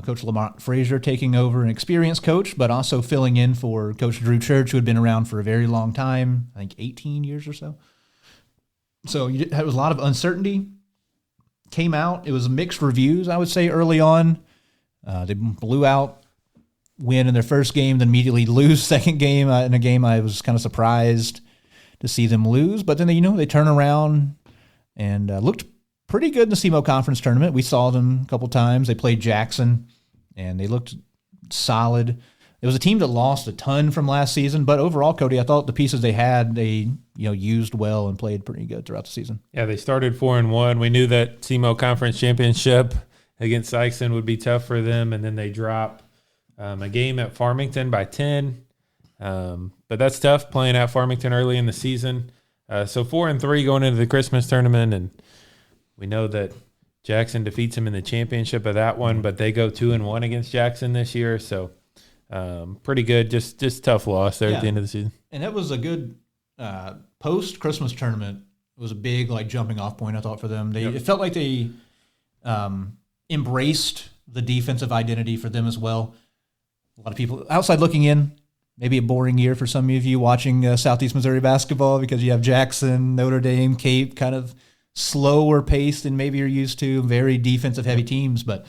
Coach Lamont Frazier taking over, an experienced coach, but also filling in for Coach Drew Church, who had been around for a very long time, I think 18 years or so. So there was a lot of uncertainty. Came out. It was mixed reviews, I would say, early on. They blew out, win in their first game, then immediately lose second game. In a game I was kind of surprised to see them lose. But then they turn around and looked pretty good in the SEMO conference tournament. We saw them a couple times. They played Jackson, and they looked solid. It was a team that lost a ton from last season, but overall, Cody, I thought the pieces they had, they used well and played pretty good throughout the season. Yeah, they started 4-1. We knew that SEMO conference championship against Sykeston would be tough for them, and then they drop a game at Farmington by 10. But that's tough playing at Farmington early in the season. So 4-3 going into the Christmas tournament, and we know that Jackson defeats them in the championship of that one, but they go 2-1 against Jackson this year. So pretty good, just tough loss there at the end of the season. And that was a good post-Christmas tournament. It was a big jumping off point, I thought, for them. It felt like they embraced the defensive identity for them as well. A lot of people outside looking in, maybe a boring year for some of you watching Southeast Missouri basketball because you have Jackson, Notre Dame, Cape, kind of slower paced than maybe you're used to, very defensive heavy teams. But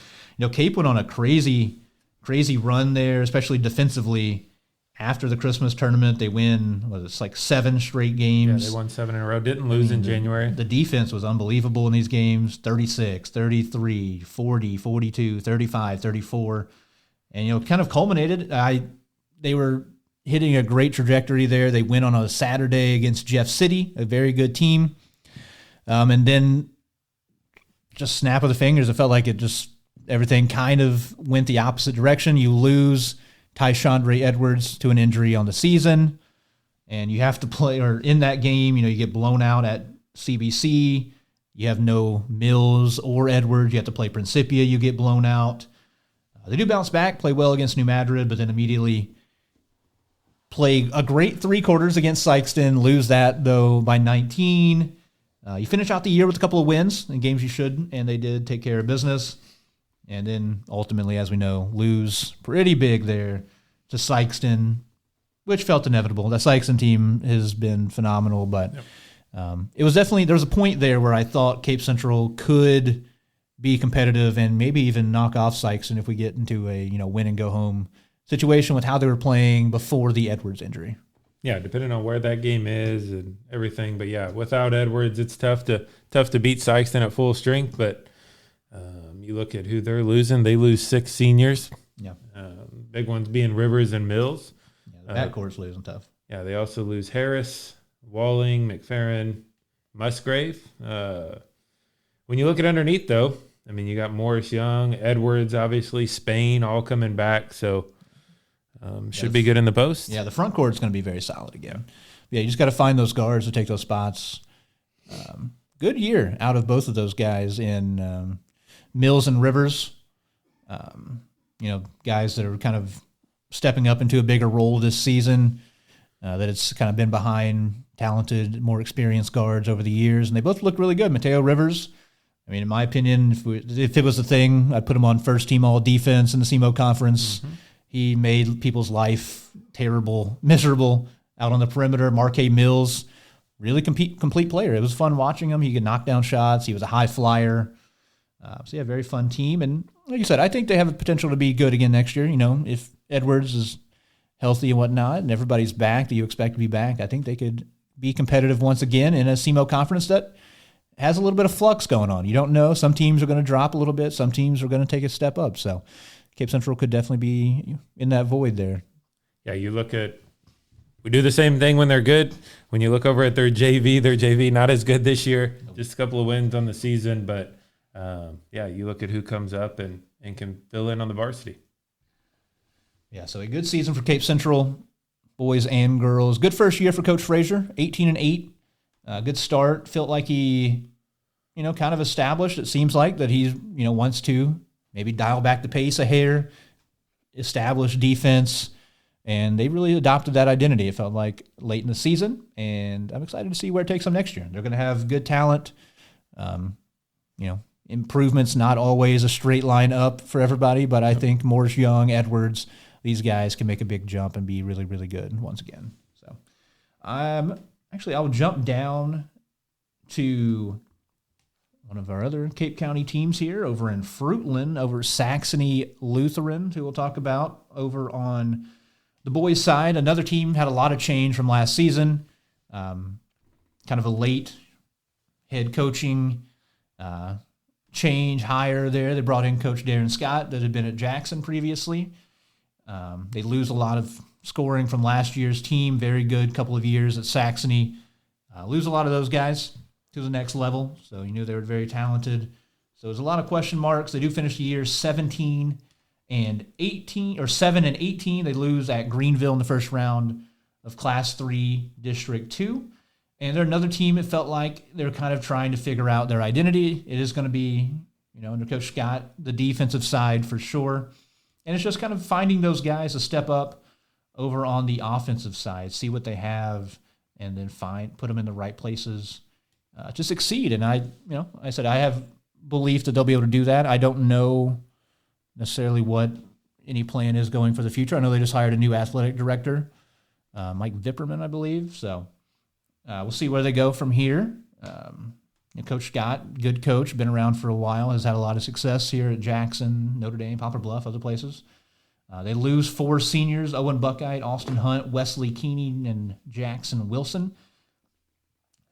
Cape went on a crazy run there, especially defensively. After the Christmas tournament, they win 7 straight games. Yeah, they won 7 in a row. Didn't lose in January. The defense was unbelievable in these games. 36, 33, 40, 42, 35, 34. And kind of culminated. They were hitting a great trajectory there. They win on a Saturday against Jeff City, a very good team. And then just snap of the fingers, it felt like everything kind of went the opposite direction. You lose Tyshandre Edwards to an injury on the season, and you have to play, or in that game, you get blown out at CBC. You have no Mills or Edwards. You have to play Principia. You get blown out. They do bounce back, play well against New Madrid, but then immediately play a great 3 quarters against Sykeston, lose that, though, by 19. You finish out the year with a couple of wins in games you should, and they did take care of business. And then ultimately, as we know, lose pretty big there to Sykeston. which felt inevitable. That Sykeston team has been phenomenal, but it was definitely, there was a point there where I thought Cape Central could be competitive and maybe even knock off Sykeston if we get into a win and go home situation with how they were playing before the Edwards injury. Yeah, depending on where that game is and everything. But yeah, without Edwards, it's tough to beat Sykeston at full strength. But you look at who they're losing; they lose 6 seniors. Yeah, big ones being Rivers and Mills. Yeah, the backcourt's losing tough. Yeah, they also lose Harris, Walling, McFerrin, Musgrave. When you look at underneath, though, I mean, you got Morris Young, Edwards, obviously, Spain, all coming back. So. Should be good in the post. Yeah, the front court's going to be very solid again. Yeah, you just got to find those guards to take those spots. Good year out of both of those guys in Mills and Rivers. Guys that are kind of stepping up into a bigger role this season. That it's kind of been behind talented, more experienced guards over the years, and they both look really good. Mateo Rivers, I mean, in my opinion, if it was a thing, I'd put him on first team all defense in the SEMO conference. Mm-hmm. He made people's life terrible, miserable out on the perimeter. Marquez Mills, really complete player. It was fun watching him. He could knock down shots. He was a high flyer. So, yeah, very fun team. And like you said, I think they have the potential to be good again next year. If Edwards is healthy and whatnot and everybody's back that you expect to be back, I think they could be competitive once again in a SEMO conference that has a little bit of flux going on. You don't know. Some teams are going to drop a little bit. Some teams are going to take a step up. So, Cape Central could definitely be in that void there. Yeah, you look at – we do the same thing when they're good. When you look over at their JV not as good this year. Just a couple of wins on the season. But, you look at who comes up and can fill in on the varsity. Yeah, so a good season for Cape Central, boys and girls. Good first year for Coach Frazier, 18-8. Good start. Felt like he, kind of established, it seems like, that he, wants to maybe dial back the pace a hair, establish defense, and they really adopted that identity, it felt like, late in the season, and I'm excited to see where it takes them next year. They're going to have good talent. Improvements, not always a straight line up for everybody, but I think Morris Young, Edwards, these guys can make a big jump and be really, really good once again. So I'll jump down to one of our other Cape County teams here over in Fruitland, over Saxony Lutheran, who we'll talk about over on the boys' side. Another team had a lot of change from last season. Kind of a late head coaching change hire there. They brought in Coach Darren Scott that had been at Jackson previously. They lose a lot of scoring from last year's team. Very good couple of years at Saxony. Lose a lot of those guys to the next level, so you knew they were very talented. So there's a lot of question marks. They do finish the year 17-18, or 7-18. They lose at Greenville in the first round of Class 3 District 2. And they're another team, it felt like they're kind of trying to figure out their identity. It is going to be, under Coach Scott, the defensive side for sure. And it's just kind of finding those guys to step up over on the offensive side, see what they have, and then put them in the right places to succeed. And I said I have belief that they'll be able to do that. I don't know necessarily what any plan is going for the future. I know they just hired a new athletic director, Mike Vipperman, I believe. So we'll see where they go from here. Coach Scott, good coach, been around for a while, has had a lot of success here at Jackson, Notre Dame, Poplar Bluff, other places. They lose 4 seniors, Owen Buckite, Austin Hunt, Wesley Keeney, and Jackson Wilson.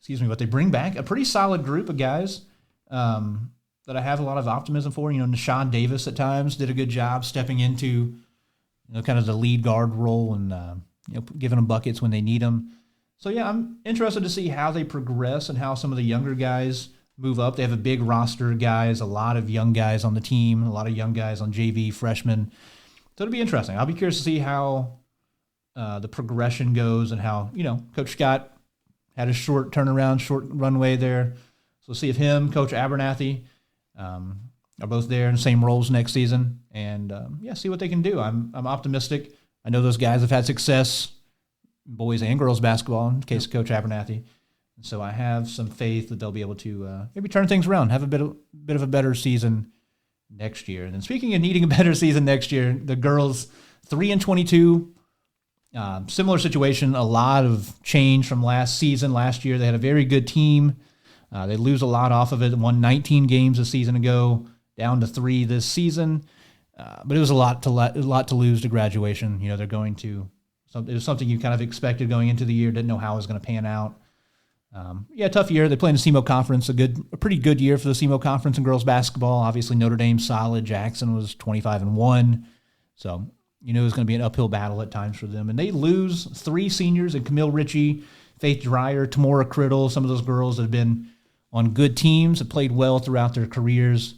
But they bring back a pretty solid group of guys that I have a lot of optimism for. Nashawn Davis at times did a good job stepping into, kind of the lead guard role and, giving them buckets when they need them. So, yeah, I'm interested to see how they progress and how some of the younger guys move up. They have a big roster of guys, a lot of young guys on the team, a lot of young guys on JV, freshmen. So it'll be interesting. I'll be curious to see how the progression goes and how, Coach Scott had a short turnaround, short runway there. So we'll see if him, Coach Abernathy, are both there in the same roles next season. And, see what they can do. I'm optimistic. I know those guys have had success, boys and girls basketball, in the case of Coach Abernathy. And so I have some faith that they'll be able to maybe turn things around, have a bit of a better season next year. And then speaking of needing a better season next year, the girls 3-22, Similar situation, a lot of change from last season. Last year, they had a very good team. They lose a lot off of it. Won 19 games a season ago, down to 3 this season. But it was a lot to lose to graduation. They're going to. It was something you kind of expected going into the year. Didn't know how it was going to pan out. Tough year. They play in the SEMO conference. A pretty good year for the SEMO conference in girls basketball. Obviously, Notre Dame solid. Jackson was 25-1. So it was going to be an uphill battle at times for them. And they lose 3 seniors in Camille Ritchie, Faith Dreyer, Tamora Criddle. Some of those girls that have been on good teams, have played well throughout their careers,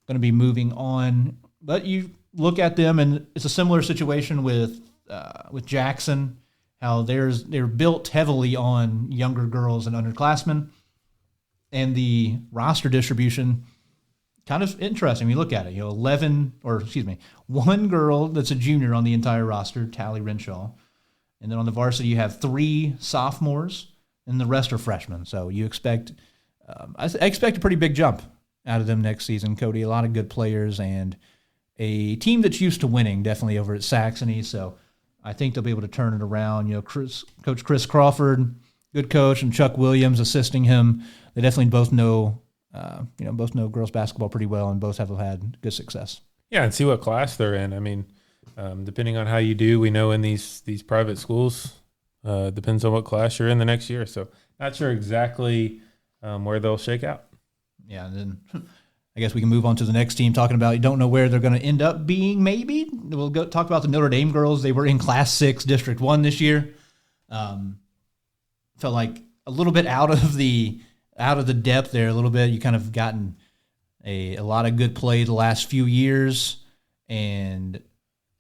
going to be moving on. But you look at them, and it's a similar situation with Jackson, how they're built heavily on younger girls and underclassmen, and the roster distribution kind of interesting. When you look at it, one girl that's a junior on the entire roster, Tally Renshaw, and then on the varsity you have 3 sophomores, and the rest are freshmen. So you expect. I expect a pretty big jump out of them next season, Cody. A lot of good players and a team that's used to winning, definitely over at Saxony. So I think they'll be able to turn it around. Coach Chris Crawford, good coach, and Chuck Williams assisting him. They definitely both know girls basketball pretty well, and both have had good success. Yeah, and see what class they're in. I mean, depending on how you do, we know in these private schools, depends on what class you're in the next year. So not sure exactly where they'll shake out. Yeah, and then I guess we can move on to the next team, talking about you don't know where they're going to end up being maybe. We'll go talk about the Notre Dame girls. They were in Class 6, District 1 this year. Felt like a little bit out of the depth there a little bit. You kind of gotten a lot of good play the last few years and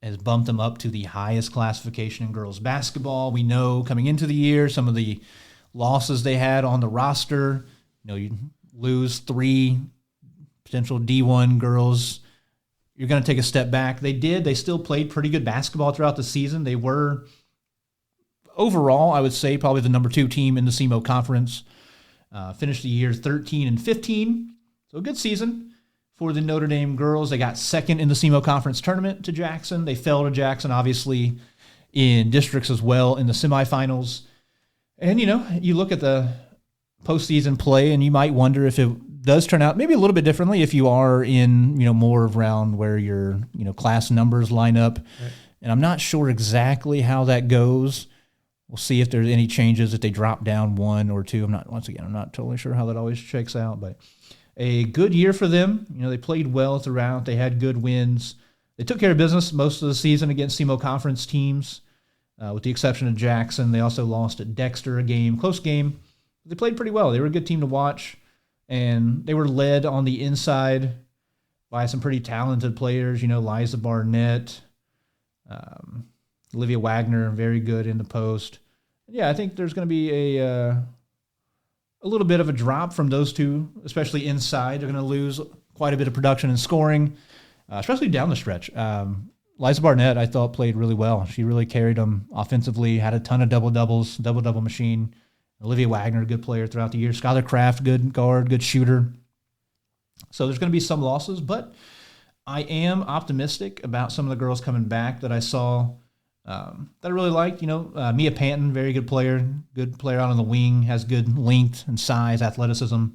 has bumped them up to the highest classification in girls basketball. We know coming into the year some of the losses they had on the roster. You lose 3 potential D1 girls, you're going to take a step back. They still played pretty good basketball throughout the season. They were, overall, I would say, probably the number 2 team in the SEMO conference. Finished the year 13-15. So a good season for the Notre Dame girls. They got second in the SEMO conference tournament to Jackson. They fell to Jackson, obviously, in districts as well in the semifinals. And, you look at the postseason play, and you might wonder if it does turn out maybe a little bit differently if you are in, more around where your, class numbers line up. Right. And I'm not sure exactly how that goes. We'll see if there's any changes, if they drop down 1 or 2. I'm not totally sure how that always shakes out, but a good year for them. They played well throughout. They had good wins. They took care of business most of the season against SEMO conference teams, with the exception of Jackson. They also lost at Dexter, close game. They played pretty well. They were a good team to watch, and they were led on the inside by some pretty talented players. Liza Barnett, Olivia Wagner, very good in the post. Yeah, I think there's going to be a little bit of a drop from those two, especially inside. They're going to lose quite a bit of production and scoring, especially down the stretch. Liza Barnett, I thought, played really well. She really carried them offensively, had a ton of double-doubles, double-double machine. Olivia Wagner, good player throughout the year. Skylar Kraft, good guard, good shooter. So there's going to be some losses, but I am optimistic about some of the girls coming back that I saw that I really liked. Mia Panton, very good player out on the wing, has good length and size, athleticism,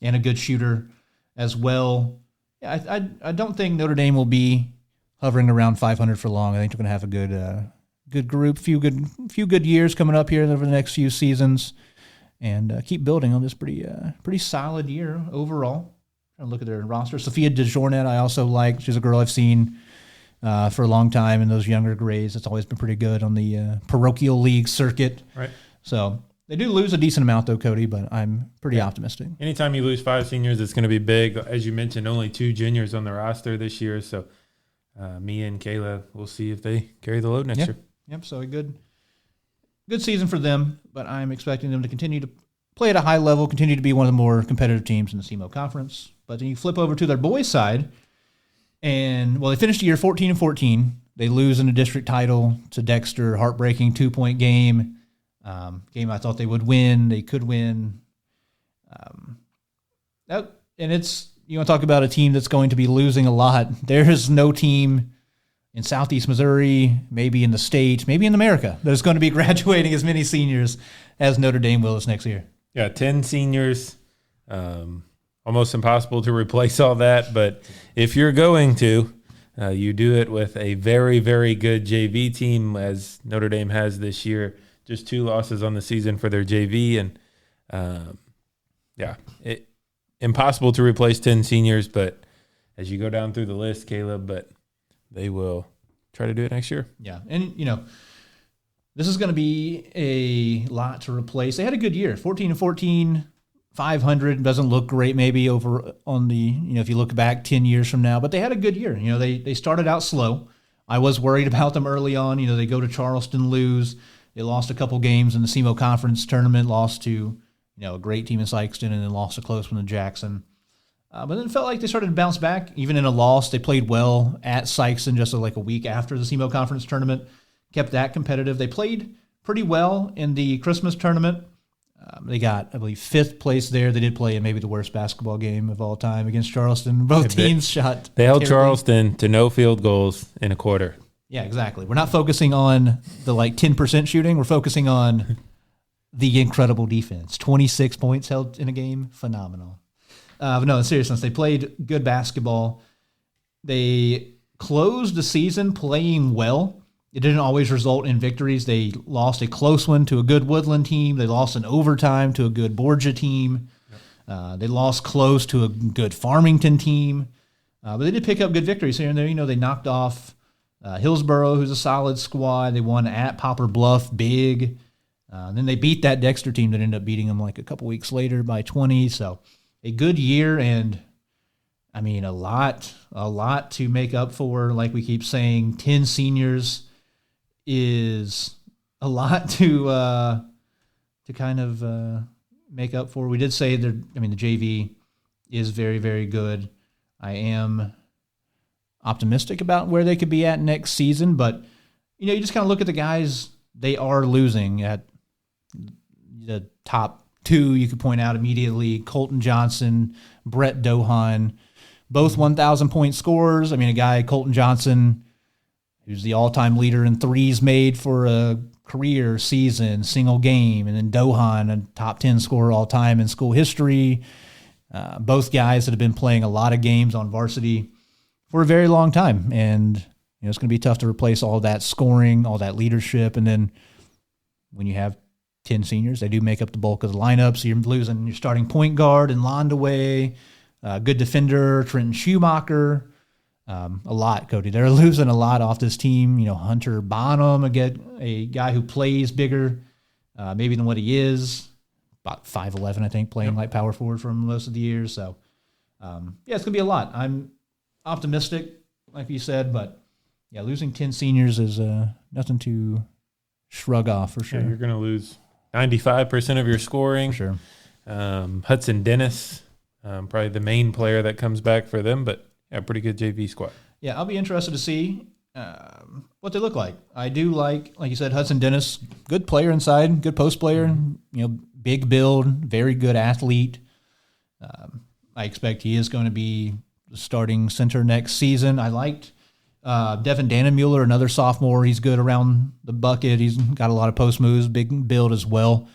and a good shooter as well. Yeah, I don't think Notre Dame will be hovering around 500 for long. I think they're going to have a good group, few good years coming up here over the next few seasons, and keep building on this pretty solid year overall. Trying to look at their roster. Sophia DeJournet, I also like. She's a girl I've seen for a long time in those younger grades. It's always been pretty good on the parochial league circuit. Right. So they do lose a decent amount though, Cody, but I'm pretty optimistic. Anytime you lose 5 seniors, it's going to be big. As you mentioned, only 2 juniors on the roster this year. So Mia and Caleb, we'll see if they carry the load next year. Yep, so a good season for them, but I'm expecting them to continue to play at a high level, continue to be one of the more competitive teams in the SEMO conference. But then you flip over to their boys' side, and, they finished the year 14-14. They lose in the district title to Dexter, heartbreaking 2-point game. Game I thought they would win. They could win. And it's, you want to talk about a team that's going to be losing a lot. There is no team in Southeast Missouri, maybe in the state, maybe in America, that is going to be graduating as many seniors as Notre Dame will this next year. Yeah, 10 seniors. Almost impossible to replace all that. But if you're going to, you do it with a very, very good JV team, as Notre Dame has this year. Just 2 losses on the season for their JV. And, impossible to replace 10 seniors. But as you go down through the list, Caleb, but they will try to do it next year. Yeah, and, this is going to be a lot to replace. They had a good year, 14-14, 500. Doesn't look great maybe over on the, if you look back 10 years from now, but they had a good year. They started out slow. I was worried about them early on. They go to Charleston, lose. They lost a couple games in the SEMO conference tournament, lost to, a great team in Sikeston, and then lost a close one to Jackson. But then it felt like they started to bounce back. Even in a loss, they played well at Sikeston just like a week after the SEMO conference tournament. Kept that competitive. They played pretty well in the Christmas tournament. They got, I believe, 5th place there. They did play in maybe the worst basketball game of all time against Charleston. Both teams shot. They held terribly. Charleston to no field goals in a quarter. Yeah, exactly. We're not focusing on the 10% shooting. We're focusing on the incredible defense. 26 points held in a game. Phenomenal. But no, in seriousness, they played good basketball. They closed the season playing well. It didn't always result in victories. They lost a close one to a good Woodland team. They lost in overtime to a good Borgia team. Yep. They lost close to a good Farmington team. But they did pick up good victories here and there. They knocked off Hillsboro, who's a solid squad. They won at Poplar Bluff, big. Then they beat that Dexter team that ended up beating them a couple weeks later by 20. So a good year, and a lot to make up for. Like we keep saying, 10 seniors is a lot to kind of make up for. We did say the JV is very, very good. I am optimistic about where they could be at next season, but you just kind of look at the guys they are losing at the top 2. You could point out immediately Colton Johnson, Brett Dohan, both 1,000 point scorers. A guy, Colton Johnson, who's the all-time leader in threes made for a career season, single game, and then Dohan, a top 10 scorer all-time in school history. Both guys that have been playing a lot of games on varsity for a very long time, and it's going to be tough to replace all that scoring, all that leadership, and then when you have 10 seniors, they do make up the bulk of the lineup, so you're losing your starting point guard in Londaway, good defender, Trenton Schumacher. A lot, Cody. They're losing a lot off this team. Hunter Bonham, a guy who plays bigger maybe than what he is. About 5'11", I think, playing like power forward for most of the years. So, it's going to be a lot. I'm optimistic, like you said, but, losing 10 seniors is nothing to shrug off for sure. Yeah, you're going to lose 95% of your scoring. For sure. Hudson Dennis, probably the main player that comes back for them, but pretty good JV squad. Yeah, I'll be interested to see what they look like. I do like you said, Hudson Dennis, good player inside, good post player, big build, very good athlete. I expect he is going to be the starting center next season. I liked Devin Dannemuller, another sophomore. He's good around the bucket. He's got a lot of post moves, big build as well.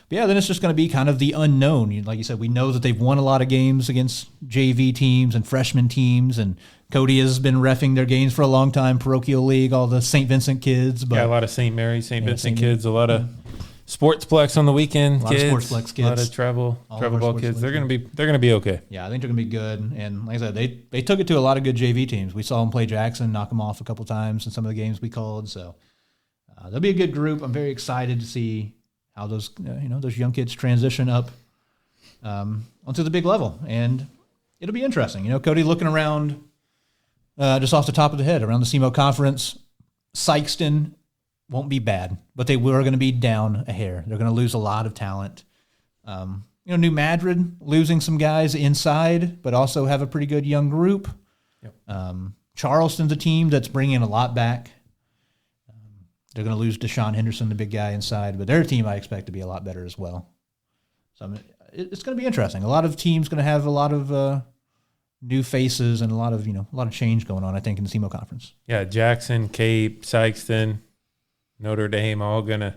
But then it's just going to be kind of the unknown. Like you said, we know that they've won a lot of games against JV teams and freshman teams, and Cody has been reffing their games for a long time, parochial league, all the St. Vincent kids. But a lot of St. Mary's, St. Vincent kids, a lot of Sportsplex on the weekend, a lot of Sportsplex kids, a lot of travel ball kids. They're gonna be okay. Yeah, I think they're gonna be good. And like I said, they took it to a lot of good JV teams. We saw them play Jackson, knock them off a couple times in some of the games we called. So they'll be a good group. I'm very excited to see how those those young kids transition up onto the big level, and it'll be interesting. Cody, looking around just off the top of the head around the SEMO conference, Sikeston won't be bad, but they are going to be down a hair. They're going to lose a lot of talent. New Madrid losing some guys inside, but also have a pretty good young group. Yep. Charleston's a team that's bringing a lot back. They're going to lose Deshaun Henderson, the big guy inside, but their team I expect to be a lot better as well. So it's going to be interesting. A lot of teams going to have a lot of new faces and a lot of change going on, I think, in the SEMO conference. Yeah, Jackson, Cape, Sykeston, Notre Dame, all gonna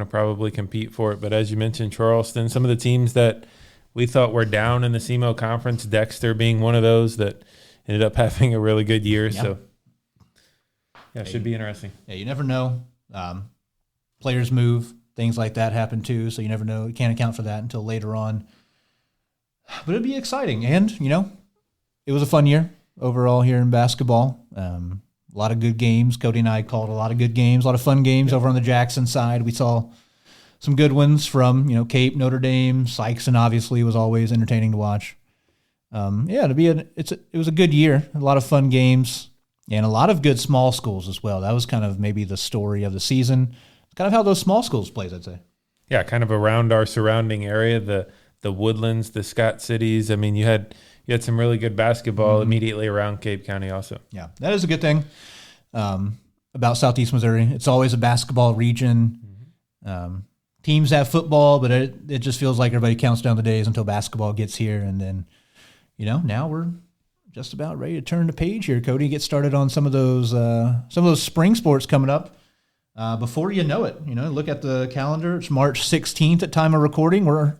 probably compete for it. But as you mentioned, Charleston, some of the teams that we thought were down in the SEMO conference, Dexter being one of those that ended up having a really good year. Yeah. So, yeah, it should be interesting. Yeah, you never know. Players move, things like that happen too, so you never know. You can't account for that until later on. But it'd be exciting. And, it was a fun year overall here in basketball. A lot of good games. Cody and I called a lot of good games, a lot of fun games over on the Jackson side. We saw some good ones from, Cape, Notre Dame, Sykeston obviously was always entertaining to watch. It was a good year, a lot of fun games, and a lot of good small schools as well. That was kind of maybe the story of the season. It's kind of how those small schools plays, I'd say. Yeah, kind of around our surrounding area, the Woodlands, the Scott Cities. I mean, you had some really good basketball immediately around Cape County also. Yeah, that is a good thing about Southeast Missouri. It's always a basketball region. Teams have football, but it just feels like everybody counts down the days until basketball gets here. And then, now we're just about ready to turn the page here. Cody, get started on some of those spring sports coming up. Before you know it, look at the calendar. It's March 16th at time of recording. We're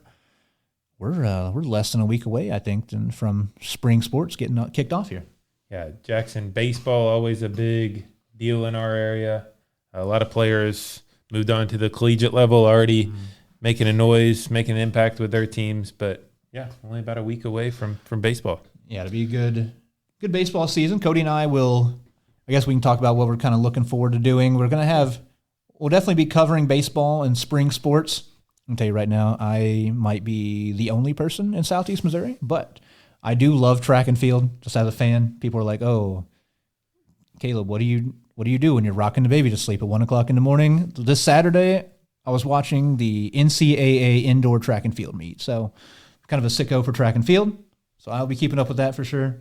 less than a week away, I think, from spring sports getting kicked off here. Yeah, Jackson baseball, always a big deal in our area. A lot of players moved on to the collegiate level, already making a noise, making an impact with their teams. But, yeah, only about a week away from baseball. Yeah, it'll be a good baseball season. Cody and I I guess we can talk about what we're kind of looking forward to doing. We'll definitely be covering baseball and spring sports. I'll tell you right now, I might be the only person in Southeast Missouri, but I do love track and field. Just as a fan, people are like, "Oh, Caleb, what do you do when you're rocking the baby to sleep at 1:00 in the morning?" This Saturday, I was watching the NCAA indoor track and field meet, so kind of a sicko for track and field. So I'll be keeping up with that for sure.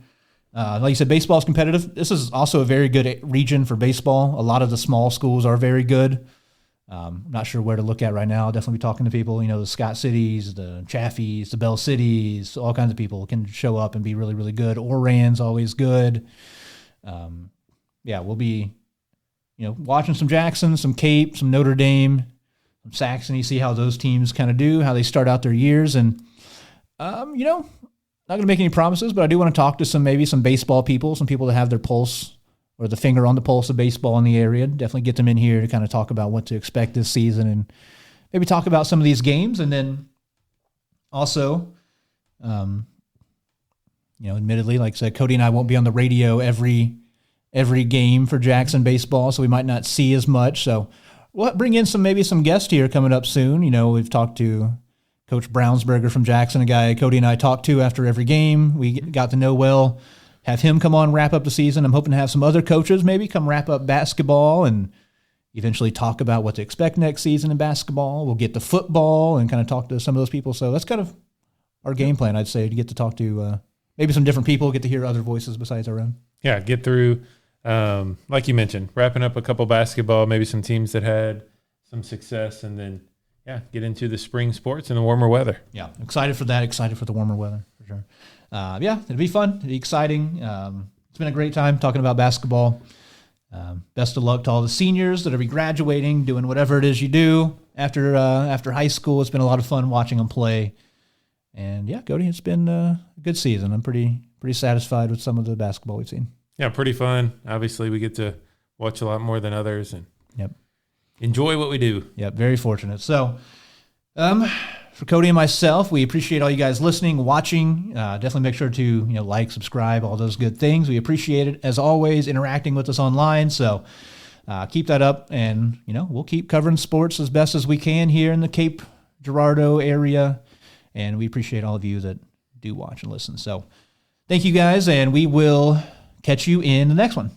Like you said, baseball is competitive. This is also a very good region for baseball. A lot of the small schools are very good. I'm not sure where to look at right now. I'll definitely be talking to people, the Scott Cities, the Chaffies, the Bell Cities, all kinds of people can show up and be really, really good. Oran's always good. We'll be, watching some Jackson, some Cape, some Notre Dame, some Saxon. You see how those teams kind of do, how they start out their years. And, not going to make any promises, but I do want to talk to some baseball people, some people that have their pulse or the finger on the pulse of baseball in the area. Definitely get them in here to kind of talk about what to expect this season and maybe talk about some of these games. And then also, admittedly, like I said, Cody and I won't be on the radio every game for Jackson baseball, so we might not see as much. So we'll bring in some guests here coming up soon. We've talked to Coach Brownsberger from Jackson, a guy Cody and I talk to after every game. We got to know well. Have him come on, wrap up the season. I'm hoping to have some other coaches maybe come wrap up basketball and eventually talk about what to expect next season in basketball. We'll get to football and kind of talk to some of those people. So that's kind of our game plan, I'd say, to get to talk to maybe some different people, get to hear other voices besides our own. Yeah, get through, like you mentioned, wrapping up a couple basketball, maybe some teams that had some success, and then, get into the spring sports and the warmer weather. Yeah, excited for that, excited for the warmer weather, for sure. It'll be fun. It'll be exciting. It's been a great time talking about basketball. Best of luck to all the seniors that will be graduating, doing whatever it is you do after high school. It's been a lot of fun watching them play. And Cody, it's been a good season. I'm pretty satisfied with some of the basketball we've seen. Yeah, pretty fun. Obviously, we get to watch a lot more than others and enjoy what we do. Yep, very fortunate. So, for Cody and myself, we appreciate all you guys listening, watching. Definitely make sure to like, subscribe, all those good things. We appreciate it, as always, interacting with us online. So keep that up, and we'll keep covering sports as best as we can here in the Cape Girardeau area. And we appreciate all of you that do watch and listen. So thank you guys, and we will catch you in the next one.